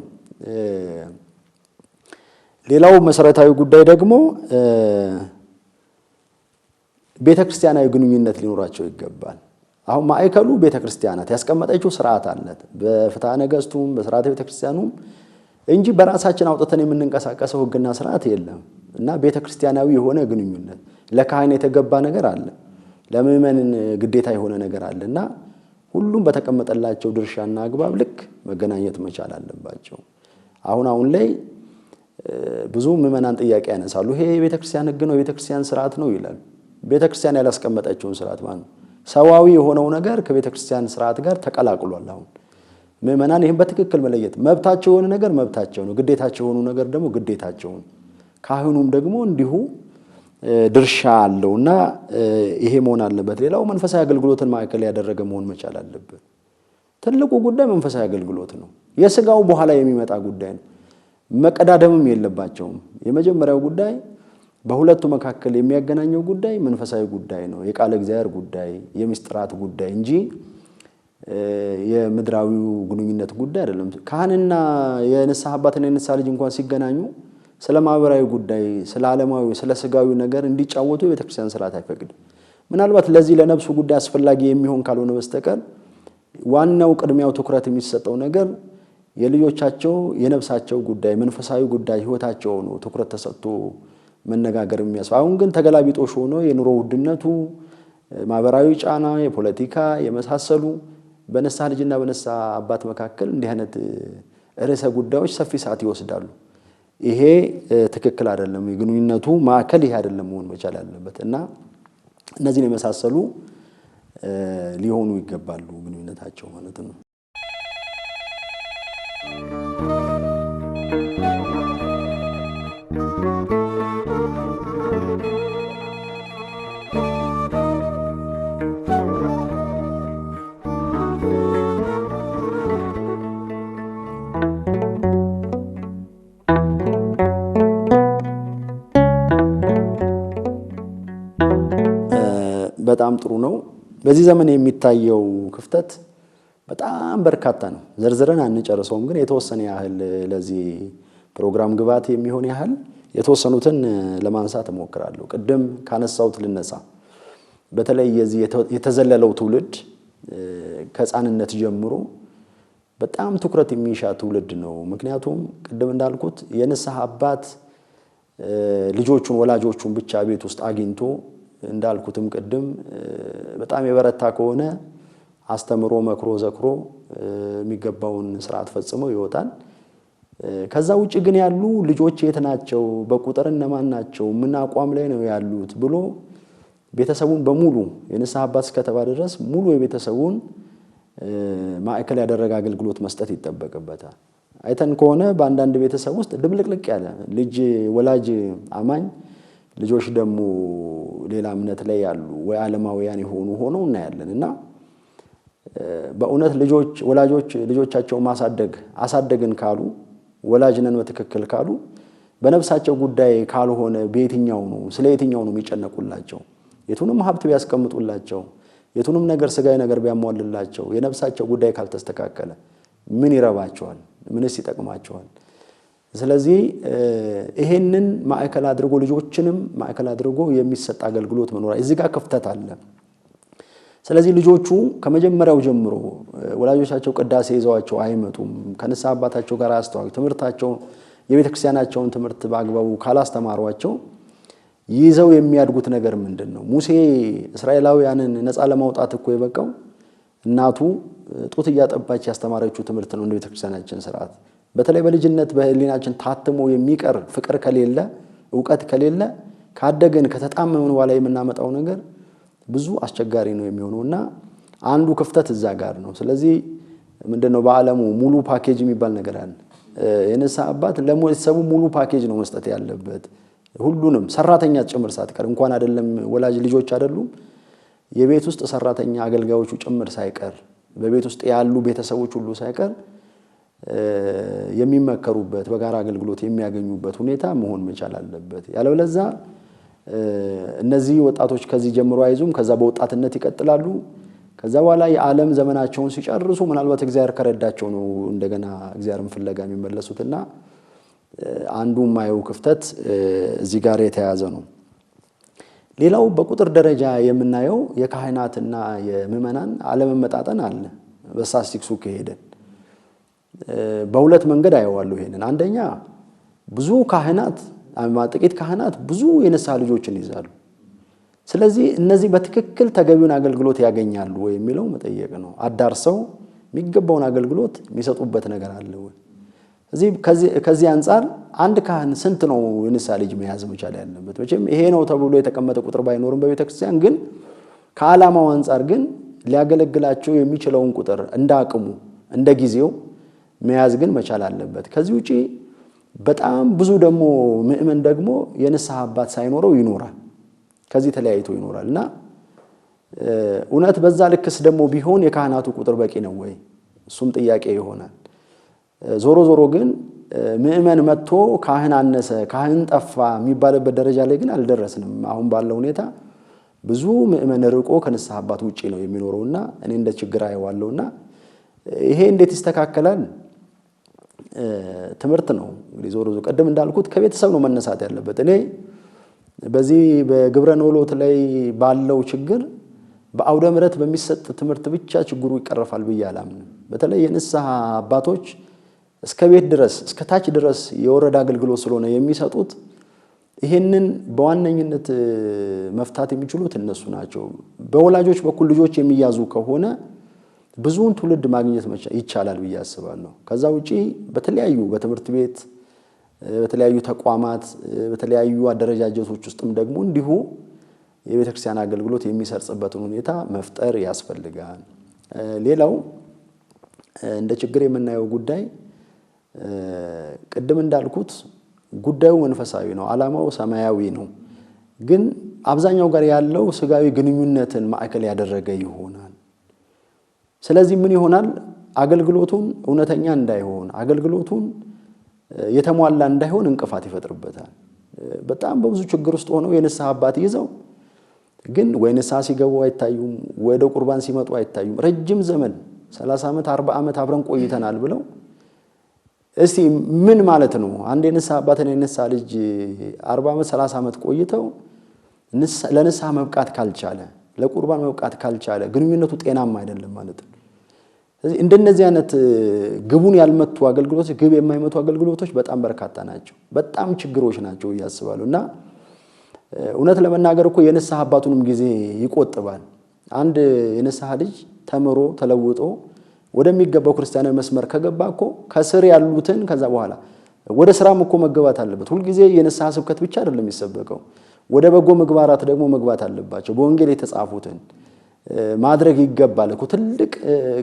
D: ሌላው መሰረታዊ ጉዳይ ደግሞ ቤተክርስቲያናዊ ግንኙነት ሊኖራቸው ይገባል። አሁን ማዕከሉ ቤተክርስቲያናት ያስቀመጠችው ስርዓት አለት በፍትሐ ነገሥቱም በስርዓተ ቤተክርስቲያኑም እንጂ በራሳችን አውጥተን የምንንቀሳቀሰው ህግና ስርዓት የለም እና ቤተክርስቲያናዊ የሆነ ግንኙነት ለካህን የተገባ ነገር አለ፣ ለምእመን ግዴታ የሆነ ነገር አለና ሁሉም በተቀመጠላቸው ድርሻና አግባብ ልክ መገናኘት መቻል አለባቸው። አሁን ላይ ብዙ ምእመናን ጥያቄ ያነሳሉ። ይሄ የቤተክርስቲያን ህግ ነው የቤተክርስቲያን ስርዓት ነው ይላል። ቤተክርስቲያን ያላስቀመጠችውን ስርዓት ማለት ነው። ሰዋዊ የሆነው ነገር ከቤተክርስቲያን ስርዓት ጋር ተቀላቅሏል። አሁን ምእመናን ይሄን በትክክል መለየት መብታቸው የሆነ ነገር መብታቸው ነው፣ ግዴታቸው የሆኑ ነገር ደግሞ ግዴታቸው ነው። ካህኑም ደግሞ እንዲሁ ድርሻ አለውና ይሄ መሆን አለበት። ሌላው መንፈሳዊ አገልግሎትን ማዕከል ያደረገ መሆን መቻል አለበት። ትልቁ ጉዳይ መንፈሳዊ አገልግሎት ነው። የስጋው በኋላ የሚመጣ ጉዳይ ነው። መቀዳደምም የለባቸውም። የመጀመሪያው ጉዳይ በሁለቱ መካከል የሚያገናኘው ጉዳይ መንፈሳዊ ጉዳይ ነው። የቃለ እግዚአብሔር ጉዳይ፣ የምስጢራት ጉዳይ እንጂ የምድራዊው ግንኙነት ጉዳይ አይደለም። ካህንና የንስሐ አባትና የንስሐ ልጅ እንኳን ሲገናኙ ስለ ማህበራዊ ጉዳይ፣ ስለ ዓለማዊ፣ ስለ ስጋዊ ነገር እንዲጫወቱ የቤተክርስቲያን ስርዓት አይፈቅድም። ምናልባት ለዚህ ለነፍሱ ጉዳይ አስፈላጊ የሚሆን ካልሆነ በስተቀር ዋናው ቅድሚያው ትኩረት የሚሰጠው ነገር የልጆቻቸው የነፍሳቸው ጉዳይ፣ መንፈሳዊ ጉዳይ፣ ህይወታቸው ነው ትኩረት ተሰጥቶ መነጋገር የሚያስፈልግ። አሁን ግን ተገላቢጦሽ ሆኖ የኑሮ ውድነቱ፣ ማህበራዊ ጫና፣ የፖለቲካ የመሳሰሉ በንስሐ ልጅና በንስሐ አባት መካከል እንዲህ አይነት ርዕሰ ጉዳዮች ሰፊ ሰዓት ይወስዳሉ። ይሄ ትክክል አይደለም። የግንኙነቱ ማዕከል ይሄ አይደለም መሆን መቻል ያለበት እና እነዚህን የመሳሰሉ ሊሆኑ ይገባሉ ግንኙነታቸው ማለት ነው። በጣም ጥሩ ነው። በዚህ ዘመን የሚታየው ክፍተት በጣም በርካታ ነው። ዘርዝረን አንጨርሰውም፣ ግን የተወሰነ ያህል ለዚህ ፕሮግራም ግብዓት የሚሆን ያህል የተወሰኑትን ለማንሳት እሞክራለሁ። ቅድም ካነሳሁት ልነሳ። በተለይ የዚህ የተዘለለው ትውልድ ከሕፃንነት ጀምሮ በጣም ትኩረት የሚሻ ትውልድ ነው። ምክንያቱም ቅድም እንዳልኩት የንስሐ አባት ልጆቹን ወላጆቹን ብቻ ቤት ውስጥ አግኝቶ እንዳልኩትም ቅድም በጣም የበረታ ከሆነ አስተምሮ መክሮ ዘክሮ የሚገባውን ስርዓት ፈጽሞ ይወጣል። ከዛ ውጭ ግን ያሉ ልጆች የት ናቸው፣ በቁጥር እነማን ናቸው፣ ምን አቋም ላይ ነው ያሉት ብሎ ቤተሰቡን በሙሉ የንስሐ አባት እስከተባለ ድረስ ሙሉ የቤተሰቡን ማዕከል ያደረገ አገልግሎት መስጠት ይጠበቅበታል። አይተን ከሆነ በአንዳንድ ቤተሰብ ውስጥ ድብልቅልቅ ያለ ልጅ ወላጅ አማኝ ልጆች ደግሞ ሌላ እምነት ላይ ያሉ ወይ ዓለማውያን የሆኑ ሆነው እናያለን። እና በእውነት ወላጆች ልጆቻቸውን አሳደግን ካሉ ወላጅ ነን በትክክል ካሉ በነፍሳቸው ጉዳይ ካልሆነ በየትኛው ነው ስለ የትኛው ነው የሚጨነቁላቸው? የቱንም ሀብት ቢያስቀምጡላቸው የቱንም ነገር ስጋዊ ነገር ቢያሟልላቸው የነፍሳቸው ጉዳይ ካልተስተካከለ ምን ይረባቸዋል? ምንስ ይጠቅማቸዋል? ስለዚህ ይሄንን ማዕከል አድርጎ ልጆችንም ማዕከል አድርጎ የሚሰጥ አገልግሎት መኖር እዚህ ጋር ክፍተት አለ። ስለዚህ ልጆቹ ከመጀመሪያው ጀምሮ ወላጆቻቸው ቅዳሴ ይዘዋቸው አይመጡም፣ ከንስሐ አባታቸው ጋር አስተዋውቀው ትምህርታቸው የቤተክርስቲያናቸውን ትምህርት በአግባቡ ካላስተማሯቸው ይዘው የሚያድጉት ነገር ምንድነው? ሙሴ እስራኤላውያንን ነፃ ለማውጣት እኮ የበቃው እናቱ ጡት እያጠባች ያስተማረችው ትምህርት ነው። እንደ ቤተክርስቲያናችን ሥርዓት በተለይ በልጅነት በህሊናችን ታትሞ የሚቀር ፍቅር ከሌለ ዕውቀት ከሌለ ካደገን ከተጣመመን በኋላ የምናመጣው ነገር ብዙ አስቸጋሪ ነው የሚሆነውና አንዱ ክፍተት እዛ ጋር ነው። ስለዚህ ምንድነው በዓለሙ ሙሉ ፓኬጅ የሚባል ነገር አለ። የንስሐ አባት ለቤተሰቡ ሙሉ ፓኬጅ ነው መስጠት ያለበት። ሁሉንም ሰራተኛ ጭምር ሳትቀር እንኳን አይደለም ወላጅ ልጆች አይደሉም የቤት ውስጥ ሰራተኛ አገልጋዮቹ ጭምር ሳይቀር በቤት ውስጥ ያሉ ቤተሰቦች ሁሉ ሳይቀር የሚመከሩበት በጋራ አገልግሎት የሚያገኙበት ሁኔታ መሆን መቻል አለበት። ያለበለዚያ እነዚህ ወጣቶች ከዚህ ጀምሮ አይዙም፣ ከዛ በወጣትነት ይቀጥላሉ። ከዛ በኋላ የዓለም ዘመናቸውን ሲጨርሱ ምናልባት እግዚአብሔር ከረዳቸው ነው እንደገና እግዚአብሔርን ፍለጋ የሚመለሱትና አንዱ ማየው ክፍተት እዚህ ጋር የተያዘ ነው። ሌላው በቁጥር ደረጃ የምናየው የካህናትና የምእመናን አለመመጣጠን አለ። በስታቲስቲክሱ ከሄደን በሁለት መንገድ አየዋለሁ ይሄንን። አንደኛ ብዙ ካህናት ጥቂት ካህናት ብዙ የንስሐ ልጆችን ይዛሉ። ስለዚህ እነዚህ በትክክል ተገቢውን አገልግሎት ያገኛሉ ወይ የሚለው መጠየቅ ነው። አዳርሰው የሚገባውን አገልግሎት የሚሰጡበት ነገር አለ ወይ? ከዚህ አንፃር አንድ ካህን ስንት ነው የንስሐ ልጅ መያዝ መቻል ያለበት? መቼም ይሄ ነው ተብሎ የተቀመጠ ቁጥር ባይኖርም በቤተክርስቲያን ግን ከዓላማው አንፃር ግን ሊያገለግላቸው የሚችለውን ቁጥር እንደ አቅሙ እንደ ጊዜው መያዝ ግን መቻል አለበት። ከዚህ ውጪ በጣም ብዙ ደግሞ ምእመን ደግሞ የንስሐ አባት ሳይኖረው ይኖራል፣ ከዚህ ተለያይቶ ይኖራልና እውነት በዛ ልክስ ደግሞ ቢሆን የካህናቱ ቁጥር በቂ ነው ወይ? እሱም ጥያቄ ይሆናል። ዞሮ ግን ምእመን መጥቶ ካህን አነሰ ካህን ጠፋ የሚባልበት ደረጃ ላይ ግን አልደረስንም። አሁን ባለው ሁኔታ ብዙ ምእመን ርቆ ከንስሐ አባት ውጪ ነው የሚኖረውና እኔ እንደ ችግር አየዋለሁና ይሄ እንዴት ይስተካከላል? ትምህርት ነው እንግዲህ ዞሮ ቀደም እንዳልኩት ከቤተሰብ ነው መነሳት ያለበት። እኔ በዚህ በግብረ ኖሎት ላይ ባለው ችግር በአውደ ምሕረት በሚሰጥ ትምህርት ብቻ ችግሩ ይቀርፋል ብዬ አላምንም። በተለይ የንስሐ አባቶች እስከ ቤት ድረስ እስከ ታች ድረስ የወረዳ አገልግሎት ስለሆነ የሚሰጡት ይሄንን በዋነኝነት መፍታት የሚችሉት እነሱ ናቸው። በወላጆች በኩል ልጆች የሚያዙ ከሆነ ብዙውን ትውልድ ማግኘት ይቻላል ብዬ አስባለሁ። ከዛ ውጪ በተለያዩ በትምህርት ቤት በተለያዩ ተቋማት በተለያዩ አደረጃጀቶች ውስጥም ደግሞ እንዲሁ የቤተክርስቲያን አገልግሎት የሚሰርጽበትን ሁኔታ መፍጠር ያስፈልጋል። ሌላው እንደ ችግር የምናየው ጉዳይ ቅድም እንዳልኩት ጉዳዩ መንፈሳዊ ነው፣ ዓላማው ሰማያዊ ነው። ግን አብዛኛው ጋር ያለው ስጋዊ ግንኙነትን ማዕከል ያደረገ ይሆናል። ስለዚህ ምን ይሆናል? አገልግሎቱን እውነተኛ እንዳይሆን አገልግሎቱን የተሟላ እንዳይሆን እንቅፋት ይፈጥርበታል። በጣም በብዙ ችግር ውስጥ ሆነው የንስሐ አባት ይዘው ግን ወይ ንስሐ ሲገቡ አይታዩም፣ ወደ ቁርባን ሲመጡ አይታዩም። ረጅም ዘመን 30 ዓመት 40 ዓመት አብረን ቆይተናል ብለው እስቲ ምን ማለት ነው? አንድ የንስሐ አባትና የንስሐ ልጅ 40 ዓመት 30 ዓመት ቆይተው ለንስሐ መብቃት ካልቻለ ለቁርባን መብቃት ካልቻለ ግንኙነቱ ጤናማ አይደለም ማለት ነው። ስለዚህ እንደነዚህ አይነት ግቡን ያልመቱ አገልግሎቶች ግብ የማይመቱ አገልግሎቶች በጣም በርካታ ናቸው፣ በጣም ችግሮች ናቸው ያስባሉና እውነት ለመናገር እኮ የንስሐ አባቱንም ጊዜ ይቆጥባል። አንድ የንስሐ ልጅ ተምሮ ተለውጦ ወደሚገባው ክርስቲያናዊ መስመር ከገባ እኮ ከስር ያሉትን ከዛ በኋላ ወደ ስራም እኮ መገባት አለበት። ሁሉ ጊዜ የንስሐ ስብከት ብቻ አይደለም የሚሰበከው፣ ወደ በጎ ምግባራት ደግሞ መግባት አለባቸው። በወንጌል የተጻፉትን ማድረግ ይገባል እኮ። ትልቅ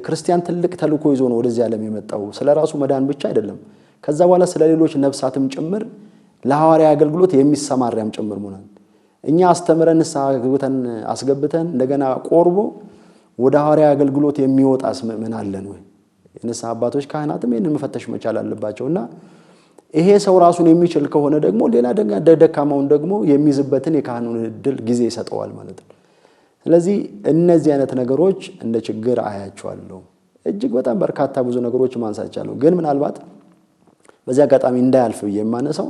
D: ክርስቲያን ትልቅ ተልእኮ ይዞ ነው ወደዚህ ዓለም የመጣው። ስለራሱ መዳን ብቻ አይደለም፣ ከዛ በኋላ ስለሌሎች ነፍሳትም ጭምር ለሐዋርያ አገልግሎት የሚሰማራም ጭምር ሆነን እኛ አስተምረን ንስሐ አስገብተን እንደገና ቆርቦ ወደ ሐዋርያ አገልግሎት የሚወጣስ ምእመን አለን ወይ? የንስሐ አባቶች ካህናትም ይህንን መፈተሽ መቻል አለባቸውና ይሄ ሰው ራሱን የሚችል ከሆነ ደግሞ ሌላ ደካማውን ደግሞ የሚይዝበትን የካህኑን ዕድል ጊዜ ይሰጠዋል ማለት ነው። ስለዚህ እነዚህ አይነት ነገሮች እንደ ችግር አያቸዋለሁ። እጅግ በጣም በርካታ ብዙ ነገሮች ማንሳት ይቻላል። ግን ምናልባት በዚህ አጋጣሚ እንዳያልፍ የማነሳው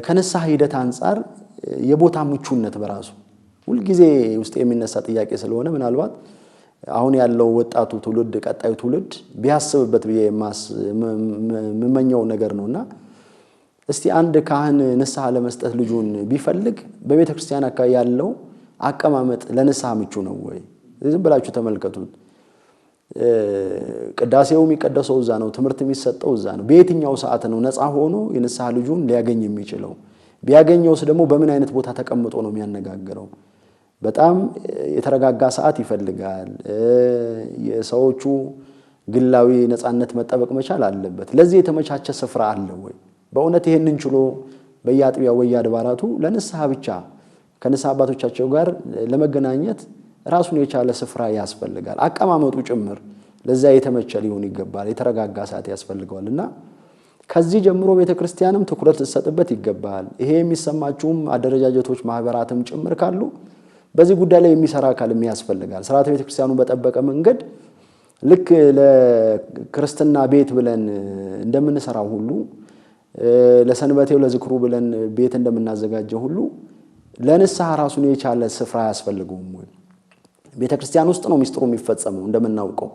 D: ከንስሐ ሂደት አንጻር የቦታ ምቹነት በራሱ ሁልጊዜ ውስጥ የሚነሳ ጥያቄ ስለሆነ ምናልባት አሁን ያለው ወጣቱ ትውልድ ቀጣዩ ትውልድ ቢያስብበት ብዬ የምመኘው ነገር ነውና እስቲ አንድ ካህን ንስሐ ለመስጠት ልጁን ቢፈልግ በቤተ ክርስቲያን አካባቢ ያለው አቀማመጥ ለንስሐ ምቹ ነው ወይ? ዝም ብላችሁ ተመልከቱት። ቅዳሴው የሚቀደሰው እዛ ነው፣ ትምህርት የሚሰጠው እዛ ነው። በየትኛው ሰዓት ነው ነፃ ሆኖ የንስሐ ልጁን ሊያገኝ የሚችለው? ቢያገኘውስ ደግሞ በምን አይነት ቦታ ተቀምጦ ነው የሚያነጋግረው? በጣም የተረጋጋ ሰዓት ይፈልጋል። የሰዎቹ ግላዊ ነፃነት መጠበቅ መቻል አለበት። ለዚህ የተመቻቸ ስፍራ አለ ወይ? በእውነት ይሄንን ችሎ በየአጥቢያው በየአድባራቱ ለንስሐ ብቻ ከንስሐ አባቶቻቸው ጋር ለመገናኘት ራሱን የቻለ ስፍራ ያስፈልጋል። አቀማመጡ ጭምር ለዛ የተመቸ ሊሆን ይገባል። የተረጋጋ ሰዓት ያስፈልገዋልና ከዚህ ጀምሮ ቤተክርስቲያንም ትኩረት ልትሰጥበት ይገባል። ይሄ የሚሰማችሁም አደረጃጀቶች ማህበራትም ጭምር ካሉ በዚህ ጉዳይ ላይ የሚሰራ አካልም ያስፈልጋል። ስርዓተ ቤተክርስቲያኑን በጠበቀ መንገድ ልክ ለክርስትና ቤት ብለን እንደምንሰራው ሁሉ ለሰንበቴው ለዝክሩ ብለን ቤት እንደምናዘጋጀው ሁሉ ለንስሐ ራሱን የቻለ ስፍራ ያስፈልገውም ወይ? ቤተክርስቲያን ውስጥ ነው ሚስጥሩ የሚፈጸመው። እንደምናውቀው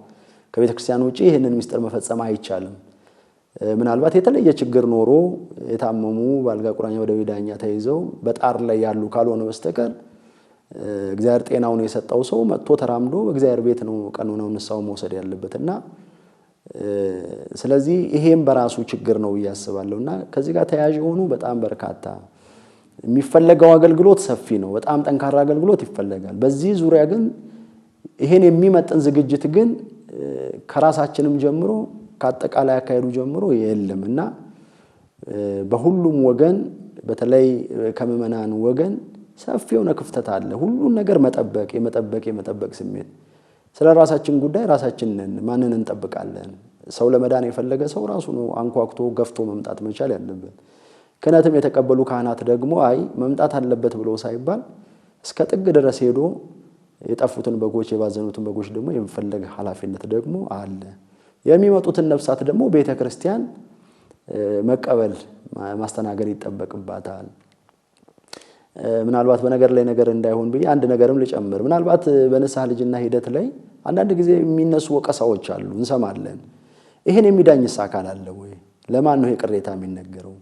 D: ከቤተክርስቲያን ውጪ ይሄንን ሚስጥር መፈጸም አይቻልም። ምናልባት የተለየ ችግር ኖሮ የታመሙ ባልጋ ቁራኛ ወደ ዳኛ ተይዘው በጣር ላይ ያሉ ካልሆነ በስተቀር እግዚአብሔር ጤናውን የሰጠው ሰው መጥቶ ተራምዶ በእግዚአብሔር ቤት ነው ቀኖናውን ንስሐው መውሰድ ያለበትና ስለዚህ ይሄም በራሱ ችግር ነው ያስባለውና ከዚህ ጋር ተያያዥ ሆኑ በጣም በርካታ የሚፈለገው አገልግሎት ሰፊ ነው። በጣም ጠንካራ አገልግሎት ይፈልጋል። በዚህ ዙሪያ ግን ይሄን የሚመጥን ዝግጅት ግን ከራሳችንም ጀምሮ ከአጠቃላይ አካሄዱ ጀምሮ የለምና በሁሉም ወገን በተለይ ከምዕመናን ወገን ሰፊ የሆነ ክፍተት አለ። ሁሉን ነገር የመጠበቅ ስሜት ስለ ራሳችን ጉዳይ ራሳችንን ማንን እንጠብቃለን? ሰው ለመዳን የፈለገ ሰው ራሱ ነው አንኳኩቶ ገፍቶ መምጣት መቻል ያለበት። ክህነትም የተቀበሉ ካህናት ደግሞ አይ መምጣት አለበት ብሎ ሳይባል እስከ ጥግ ድረስ ሄዶ የጠፉትን በጎች የባዘኑትን በጎች ደግሞ የመፈለግ ኃላፊነት ደግሞ አለ። የሚመጡትን ነፍሳት ደግሞ ቤተክርስቲያን መቀበል ማስተናገድ ይጠበቅባታል። ምናልባት በነገር ላይ ነገር እንዳይሆን ብዬ አንድ ነገርም ልጨምር። ምናልባት በንስሐ ልጅና ሂደት ላይ አንዳንድ ጊዜ የሚነሱ ወቀሳዎች አሉ እንሰማለን። ይሄን የሚዳኝስ አካል አለ ወይ? ለማን ነው ቅሬታ የሚነገረው?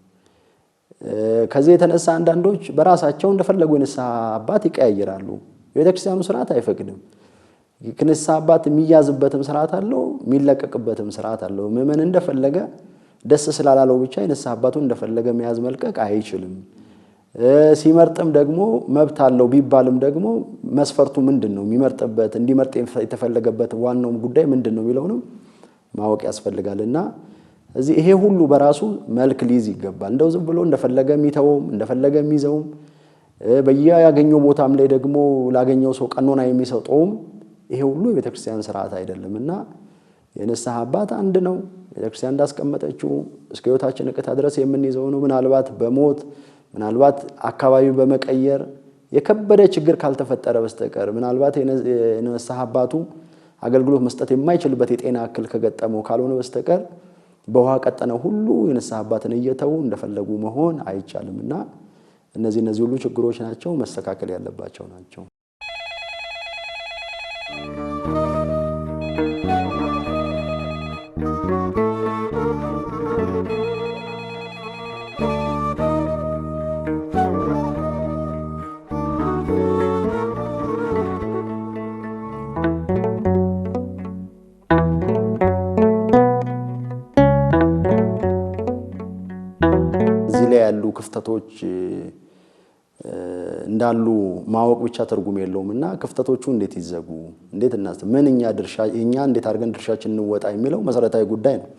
D: ከዚህ የተነሳ አንዳንዶች በራሳቸው እንደፈለጉ የንስሐ አባት ይቀያይራሉ። የቤተክርስቲያኑ ስርዓት አይፈቅድም። የንስሐ አባት የሚያዝበትም ስርዓት አለው፣ የሚለቀቅበትም ስርዓት አለው። ምእመን እንደፈለገ ደስ ስላላለው ብቻ የንስሐ አባቱን እንደፈለገ መያዝ መልቀቅ አይችልም። ሲመርጥም ደግሞ መብት አለው ቢባልም ደግሞ መስፈርቱ ምንድነው? የሚመርጥበት እንዲመርጥ የተፈለገበት ዋናው ጉዳይ ምንድነው የሚለውንም ማወቅ ያስፈልጋልና እዚህ ይሄ ሁሉ በራሱ መልክ ሊይዝ ይገባል። እንደው ዝም ብሎ እንደፈለገ የሚተውም እንደፈለገ የሚይዘውም በየያገኘው ቦታም ላይ ደግሞ ላገኘው ሰው ቀኖና የሚሰጠውም ይሄ ሁሉ የቤተክርስቲያን ስርዓት አይደለምና የንስሐ አባት አንድ ነው። ቤተክርስቲያን እንዳስቀመጠችው እስከ ሕይወታችን ዕቅታ ድረስ የምንይዘው ነው። ምናልባት በሞት ምናልባት አካባቢ በመቀየር የከበደ ችግር ካልተፈጠረ በስተቀር ምናልባት የንስሐ አባቱ አገልግሎት መስጠት የማይችልበት የጤና እክል ከገጠመው ካልሆነ በስተቀር በውሃ ቀጠነው ሁሉ የንስሐ አባትን እየተው እንደፈለጉ መሆን አይቻልምና እነዚህ ሁሉ ችግሮች ናቸው፣ መስተካከል ያለባቸው ናቸው። እዚህ ላይ ያሉ ክፍተቶች እንዳሉ ማወቅ ብቻ ትርጉም የለውምና ክፍተቶቹ እንዴት ይዘጉ እንዴት እናስ ምንኛ እኛ እንዴት አድርገን ድርሻችን እንወጣ የሚለው መሰረታዊ ጉዳይ ነው።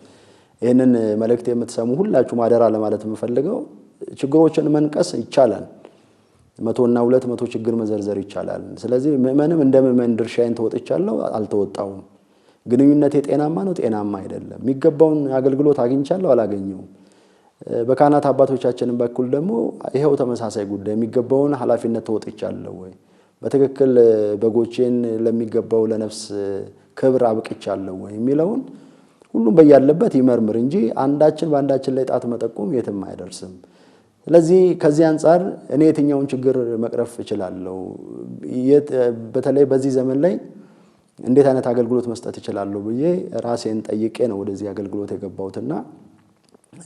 D: ይሄንን መልእክት የምትሰሙ ሁላችሁ ማደራ ለማለት የምፈልገው ችግሮችን መንቀስ ይቻላል። 100 እና 200 ችግር መዘርዘር ይቻላል። ስለዚህ ምእመንም እንደ ምእመን ድርሻዬን ተወጥቻለሁ አልተወጣውም፣ ግንኙነቴ ጤናማ ነው ጤናማ አይደለም፣ የሚገባውን አገልግሎት አግኝቻለሁ አላገኘውም፣ በካህናት አባቶቻችን በኩል ደግሞ ይሄው ተመሳሳይ ጉዳይ የሚገባውን ኃላፊነት ተወጥቻለሁ ወይ በትክክል በጎቼን ለሚገባው ለነፍስ ክብር አብቅቻለሁ ወይ የሚለውን ሁሉም በያለበት ይመርምር እንጂ አንዳችን በአንዳችን ላይ ጣት መጠቆም የትም አይደርስም። ስለዚህ ከዚህ አንፃር እኔ የትኛውን ችግር መቅረፍ እችላለሁ፣ በተለይ በዚህ ዘመን ላይ እንዴት አይነት አገልግሎት መስጠት እችላለሁ ብዬ ራሴን ጠይቄ ነው ወደዚህ አገልግሎት የገባሁትና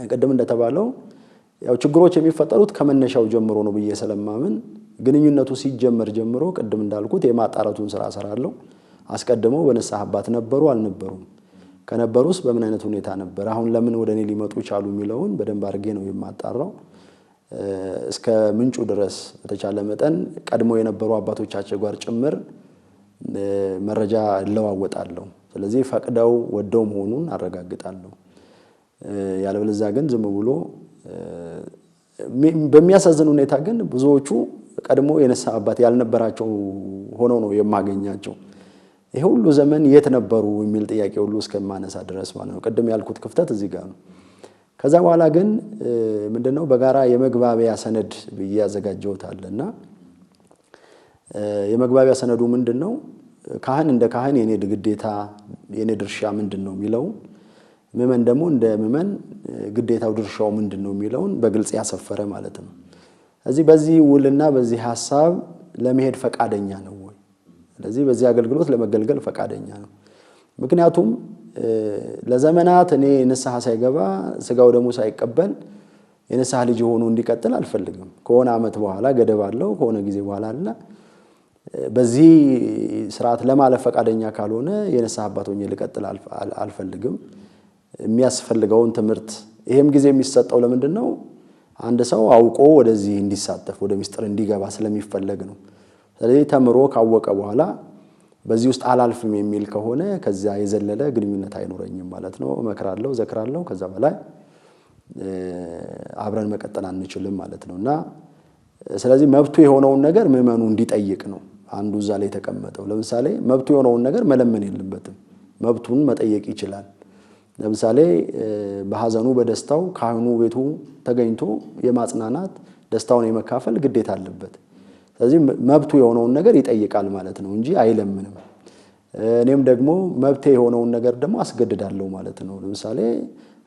D: ቀደም እንደተባለው ያው ችግሮች የሚፈጠሩት ከመነሻው ጀምሮ ነው ብዬ ስለማምን ግንኙነቱ ሲጀመር ጀምሮ ቀደም እንዳልኩት የማጣራቱን ስራ ሰራለሁ። አስቀድመው በንስሐ አባት ነበሩ አልነበሩም፣ ከነበሩስ በምን አይነት ሁኔታ ነበር፣ አሁን ለምን ወደኔ ሊመጡ ቻሉ የሚለውን በደንብ አድርጌ ነው የማጣራው። እስከ ምንጩ ድረስ በተቻለ መጠን ቀድሞ የነበሩ አባቶቻቸው ጋር ጭምር መረጃ እለዋወጣለሁ። ስለዚህ ፈቅደው ወደው መሆኑን አረጋግጣለሁ። ያለበለዚያ ግን ዝም ብሎ በሚያሳዝን ሁኔታ ግን ብዙዎቹ ቀድሞ የንስሐ አባት ያልነበራቸው ሆነው ነው የማገኛቸው። ይሄ ሁሉ ዘመን የት ነበሩ የሚል ጥያቄ ሁሉ እስከማነሳ ድረስ ማለት ነው። ቀደም ያልኩት ክፍተት እዚህ ጋር ነው። ከዛ በኋላ ግን ምንድነው በጋራ የመግባቢያ ሰነድ ያዘጋጀውታልና የመግባቢያ ሰነዱ ምንድነው ካህን እንደ ካህን የኔ ግዴታ የኔ ድርሻ ምንድነው የሚለው ምእመን ደግሞ እንደ ምእመን ግዴታው ድርሻው ምንድነው የሚለውን በግልጽ ያሰፈረ ማለት ነው። ስለዚህ በዚህ ውልና በዚህ ሐሳብ ለመሄድ ፈቃደኛ ነው ወይ? ስለዚህ በዚህ አገልግሎት ለመገልገል ፈቃደኛ ነው። ምክንያቱም ለዘመናት እኔ ንስሐ ሳይገባ ስጋው ደግሞ ሳይቀበል የንስሐ ልጅ ሆኖ እንዲቀጥል አልፈልግም። ከሆነ ዓመት በኋላ ገደብ አለው፣ ከሆነ ጊዜ በኋላ አለ። በዚህ ስርዓት ለማለፍ ፈቃደኛ ካልሆነ የንስሐ አባት ሆኜ ልቀጥል አልፈልግም። የሚያስፈልገውን ትምህርት ይሄም ጊዜ የሚሰጠው ለምንድነው አንድ ሰው አውቆ ወደዚህ እንዲሳተፍ ወደ ምስጢር እንዲገባ ስለሚፈልግ ነው። ስለዚህ ተምሮ ካወቀ በኋላ በዚህ ውስጥ አላልፍም የሚል ከሆነ ከዛ የዘለለ ግንኙነት አይኖረኝም ማለት ነው። እመክራለሁ፣ ዘክራለሁ፣ ከዛ በላይ አብረን መቀጠል አንችልም ማለት ነውና ስለዚህ መብቱ የሆነውን ነገር ምእመኑ እንዲጠይቅ ነው አንዱ እዛ ላይ ተቀመጠው። ለምሳሌ መብቱ የሆነውን ነገር መለመን የለበትም፣ መብቱን መጠየቅ ይችላል። ለምሳሌ በሐዘኑ በደስታው ካህኑ ቤቱ ተገኝቶ የማጽናናት ደስታውን የመካፈል ግዴታ አለበት። ስለዚህ መብቱ የሆነውን ነገር ይጠይቃል ማለት ነው እንጂ አይለምንም። እኔም ደግሞ መብቴ የሆነውን ነገር ደግሞ አስገድዳለሁ ማለት ነው። ለምሳሌ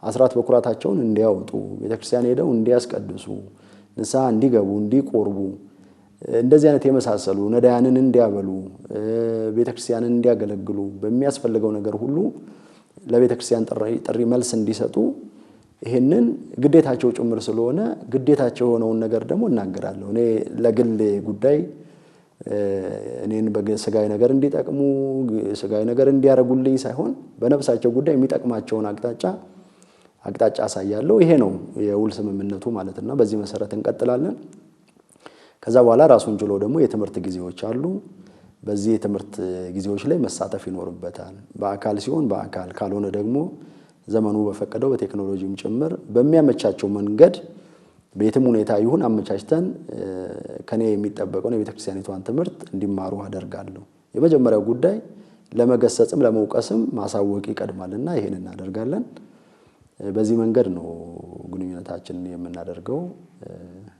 D: አስራት በኩራታቸውን እንዲያወጡ፣ ቤተክርስቲያን ሄደው እንዲያስቀድሱ፣ ንስሐ እንዲገቡ፣ እንዲቆርቡ፣ እንደዚህ አይነት የመሳሰሉ ነዳያንን እንዲያበሉ፣ ቤተክርስቲያንን እንዲያገለግሉ በሚያስፈልገው ነገር ሁሉ ለቤተክርስቲያን ጥሪ መልስ እንዲሰጡ ይሄንን ግዴታቸው ጭምር ስለሆነ ግዴታቸው የሆነውን ነገር ደግሞ እናገራለሁ። እኔ ለግል ጉዳይ እኔን በስጋዊ ነገር እንዲጠቅሙ ስጋዊ ነገር እንዲያረጉልኝ ሳይሆን በነፍሳቸው ጉዳይ የሚጠቅማቸውን አቅጣጫ አሳያለሁ። ይሄ ነው የውል ስምምነቱ ማለትና በዚህ መሰረት እንቀጥላለን። ከዛ በኋላ ራሱን ችሎ ደግሞ የትምህርት ጊዜዎች አሉ። በዚህ የትምህርት ጊዜዎች ላይ መሳተፍ ይኖርበታል። በአካል ሲሆን በአካል ካልሆነ ደግሞ ዘመኑ በፈቀደው በቴክኖሎጂም ጭምር በሚያመቻቸው መንገድ በየትም ሁኔታ ይሁን አመቻችተን ከኔ የሚጠበቀው የቤተክርስቲያኒቷን ትምህርት እንዲማሩ አደርጋለሁ። የመጀመሪያው ጉዳይ ለመገሰጽም ለመውቀስም ማሳወቅ ይቀድማልና ይሄን እናደርጋለን። በዚህ መንገድ ነው ግንኙነታችንን የምናደርገው።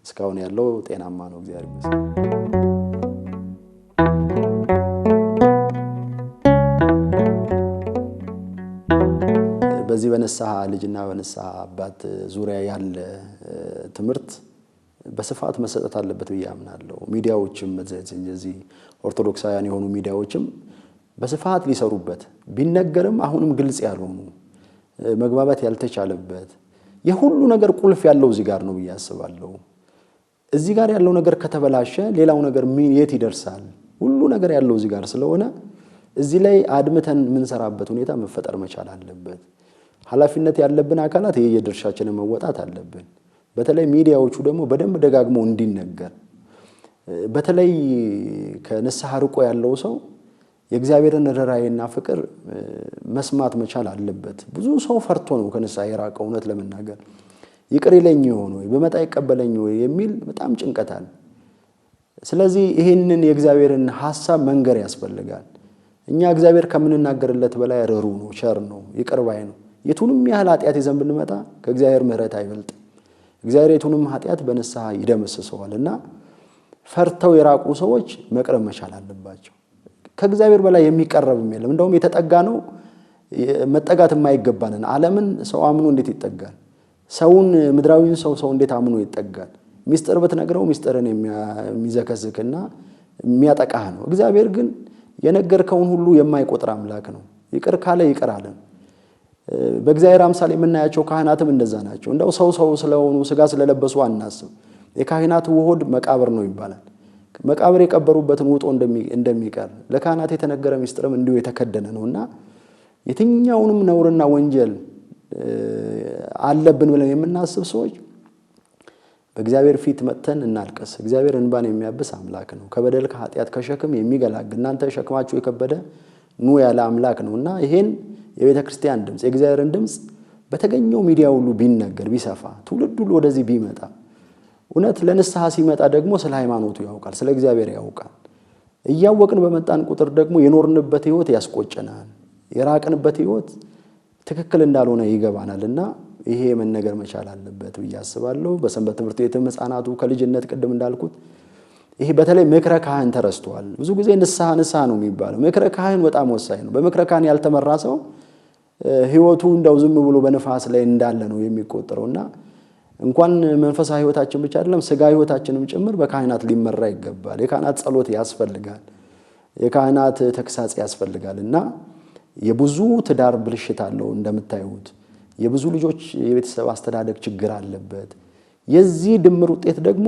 D: እስካሁን ያለው ጤናማ ነው፣ እግዚአብሔር ይመስገን። በዚህ በንስሐ ልጅና በንስሐ አባት ዙሪያ ያለ ትምህርት በስፋት መሰጠት አለበት ብዬ አምናለሁ። ሚዲያዎችም እዚህ ኦርቶዶክሳውያን የሆኑ ሚዲያዎችም በስፋት ሊሰሩበት ቢነገርም አሁንም ግልጽ ያልሆኑ መግባባት ያልተቻለበት የሁሉ ነገር ቁልፍ ያለው እዚህ ጋር ነው ብዬ አስባለሁ። እዚህ ጋር ያለው ነገር ከተበላሸ ሌላው ነገር የት ይደርሳል? ሁሉ ነገር ያለው እዚህ ጋር ስለሆነ እዚህ ላይ አድምተን የምንሰራበት ሁኔታ መፈጠር መቻል አለበት። ኃላፊነት ያለብን አካላት የየድርሻችንን መወጣት አለብን። በተለይ ሚዲያዎቹ ደግሞ በደንብ ደጋግሞ እንዲነገር በተለይ ከንስሐ ርቆ ያለው ሰው የእግዚአብሔርን ርኅራኄና ፍቅር መስማት መቻል አለበት። ብዙ ሰው ፈርቶ ነው ከንስሐ የራቀው። እውነት ለመናገር ይቅር ይለኝ ይሆን ወይ በመጣ ይቀበለኝ ወይ የሚል በጣም ጭንቀት አለ። ስለዚህ ይህንን የእግዚአብሔርን ሐሳብ መንገር ያስፈልጋል። እኛ እግዚአብሔር ከምንናገርለት በላይ ርኅሩህ ነው፣ ቸር ነው፣ ይቅር ባይ ነው። የቱንም ያህል ኃጢአት ይዘን ብንመጣ ከእግዚአብሔር ምሕረት አይበልጥም። እግዚአብሔር የቱንም ኃጢአት በንስሐ ይደመስሰዋልና ፈርተው የራቁ ሰዎች መቅረብ መቻል አለባቸው። ከእግዚአብሔር በላይ የሚቀረብም የለም። እንደውም የተጠጋ ነው መጠጋት የማይገባንን ዓለምን ሰው አምኖ እንዴት ይጠጋል? ሰውን ምድራዊውን ሰው እንዴት አምኖ ይጠጋል? ሚስጥር ብትነግረው ሚስጥርን የሚዘከዝክና የሚያጠቃህ ነው። እግዚአብሔር ግን የነገርከውን ሁሉ የማይቆጥር አምላክ ነው። ይቅር ካለ ይቅር አለ። በእግዚአብሔር አምሳል የምናያቸው ካህናትም እንደዛ ናቸው። እንደው ሰው ስለሆኑ ስጋ ስለለበሱ አናስብ። የካህናት ሆድ መቃብር ነው ይባላል። መቃብር የቀበሩበትን ውጦ እንደሚቀር ለካህናት የተነገረ ሚስጥርም እንዲሁ የተከደነ ነውና የትኛውንም ነውርና ወንጀል አለብን ብለን የምናስብ ሰዎች በእግዚአብሔር ፊት መጥተን እናልቀስ። እግዚአብሔር እንባን የሚያብስ አምላክ ነው። ከበደል ከኃጢአት ከሸክም የሚገላግል እናንተ ሸክማችሁ የከበደ ኑ ያለ አምላክ ነውና ይሄን የቤተ ክርስቲያን ድምጽ የእግዚአብሔርን ድምጽ በተገኘው ሚዲያ ሁሉ ቢነገር ቢሰፋ ትውልድ ሁሉ ወደዚህ ቢመጣ እውነት ለንስሐ ሲመጣ ደግሞ ስለ ሃይማኖቱ ያውቃል፣ ስለ እግዚአብሔር ያውቃል። እያወቅን በመጣን ቁጥር ደግሞ የኖርንበት ህይወት ያስቆጨናል፣ የራቅንበት ህይወት ትክክል እንዳልሆነ ይገባናልና ይሄ መነገር መቻል አለበት ብዬ አስባለሁ። በሰንበት ትምህርት ቤትም ህፃናቱ ከልጅነት ቅድም እንዳልኩት ይሄ በተለይ ምክረ ካህን ተረስቷል። ብዙ ጊዜ ንስሐ ነው የሚባለው። ምክረ ካህን በጣም ወሳኝ ነው። በምክረ ካህን ያልተመራ ሰው ህይወቱ እንደው ዝም ብሎ በነፋስ ላይ እንዳለ ነው የሚቆጠረውና እንኳን መንፈሳዊ ህይወታችን ብቻ አይደለም ስጋዊ ህይወታችንም ጭምር በካህናት ሊመራ ይገባል። የካህናት ጸሎት ያስፈልጋል፣ የካህናት ተክሳጽ ያስፈልጋልና የብዙ ትዳር ብልሽት አለው እንደምታዩት። የብዙ ልጆች የቤተሰብ አስተዳደግ ችግር አለበት። የዚህ ድምር ውጤት ደግሞ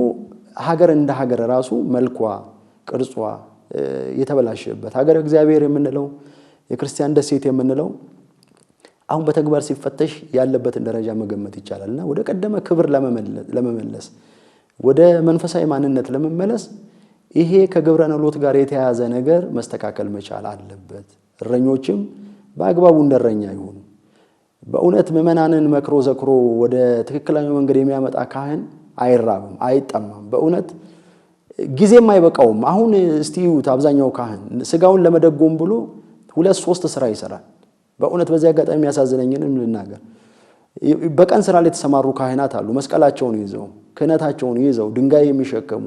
D: ሀገር እንደ ሀገር ራሱ መልኳ ቅርጿ የተበላሸበት ሀገር እግዚአብሔር የምንለው የክርስቲያን ደሴት የምንለው አሁን በተግባር ሲፈተሽ ያለበትን ደረጃ መገመት ይቻላልና ወደ ቀደመ ክብር ለመመለስ ወደ መንፈሳዊ ማንነት ለመመለስ ይሄ ከግብረ ነሎት ጋር የተያያዘ ነገር መስተካከል መቻል አለበት። እረኞችም በአግባቡ እንደረኛ ይሁኑ። በእውነት ምእመናንን መክሮ ዘክሮ ወደ ትክክለኛው መንገድ የሚያመጣ ካህን አይራብም፣ አይጠማም። በእውነት ጊዜም አይበቃውም። አሁን እስቲዩት አብዛኛው ካህን ስጋውን ለመደጎም ብሎ 2-3 ስራ ይሰራል። በእውነት በዚህ አጋጣሚ የሚያሳዝነኝንም ልናገር። በቀን ስራ ላይ የተሰማሩ ካህናት አሉ። መስቀላቸውን ይዘው ክህነታቸውን ይዘው ድንጋይ የሚሸከሙ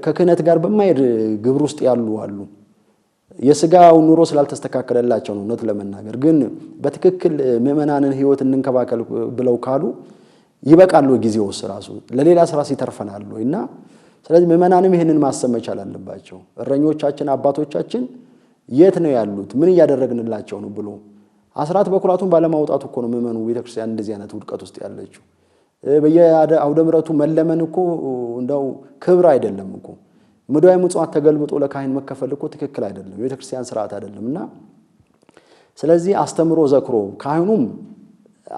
D: ከክህነት ጋር በማይሄድ ግብር ውስጥ ያሉ አሉ። የስጋው ኑሮ ስላልተስተካከለላቸው ነው እውነት ለመናገር። ግን በትክክል ምእመናንን ህይወት እንንከባከል ብለው ካሉ ይበቃሉ። ጊዜውስ ራሱ ለሌላ ስራ ሲተርፈናል እና ስለዚህ ምእመናንም ይሄንን ማሰብ መቻል አለባቸው። እረኞቻችን አባቶቻችን የት ነው ያሉት? ምን እያደረግንላቸው ነው ብሎ አስራት በኩራቱን ባለማውጣቱ እኮ ነው ምእመኑ ቤተክርስቲያን እንደዚህ አይነት ውድቀት ውስጥ ያለችው። በየአውደ ምሕረቱ መለመን እኮ እንደው ክብር አይደለም እኮ። ምድራዊ ምጽዋት ተገልብጦ ለካህን መከፈል እኮ ትክክል አይደለም፣ የቤተክርስቲያን ስርዓት አይደለምና ስለዚህ አስተምሮ ዘክሮ ካህኑም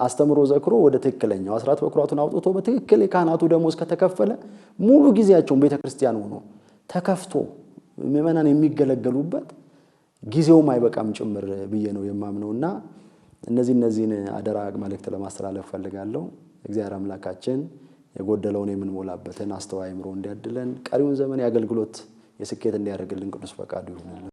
D: አስተምሮ ዘክሮ ወደ ትክክለኛው አስራት በኩራቱን አውጥቶ በትክክል የካህናቱ ደሞዝ ከተከፈለ ሙሉ ጊዜያቸውን ቤተክርስቲያን ሆኖ ተከፍቶ ምእመናን የሚገለገሉበት ጊዜውም አይበቃም ጭምር ብዬ ነው የማምነውና እነዚህን አደራ መልእክት ለማስተላለፍ ፈልጋለሁ። እግዚአብሔር አምላካችን የጎደለውን የምንሞላበትን አስተዋይ አእምሮ እንዲያድለን ቀሪውን ዘመን የአገልግሎት የስኬት እንዲያደርግልን ቅዱስ ፈቃዱ ይሁንልን።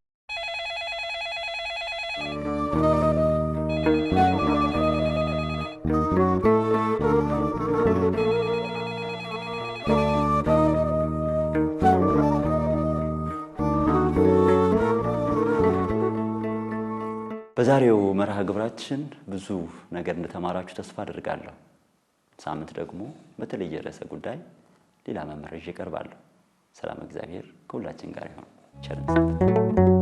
A: በዛሬው መርሃ ግብራችን ብዙ ነገር እንደተማራችሁ ተስፋ አድርጋለሁ። ሳምንት ደግሞ በተለየ ርዕሰ ጉዳይ ሌላ መመሪያ ይዤ እቀርባለሁ። ሰላም እግዚአብሔር ከሁላችን ጋር ይሁን። ቸር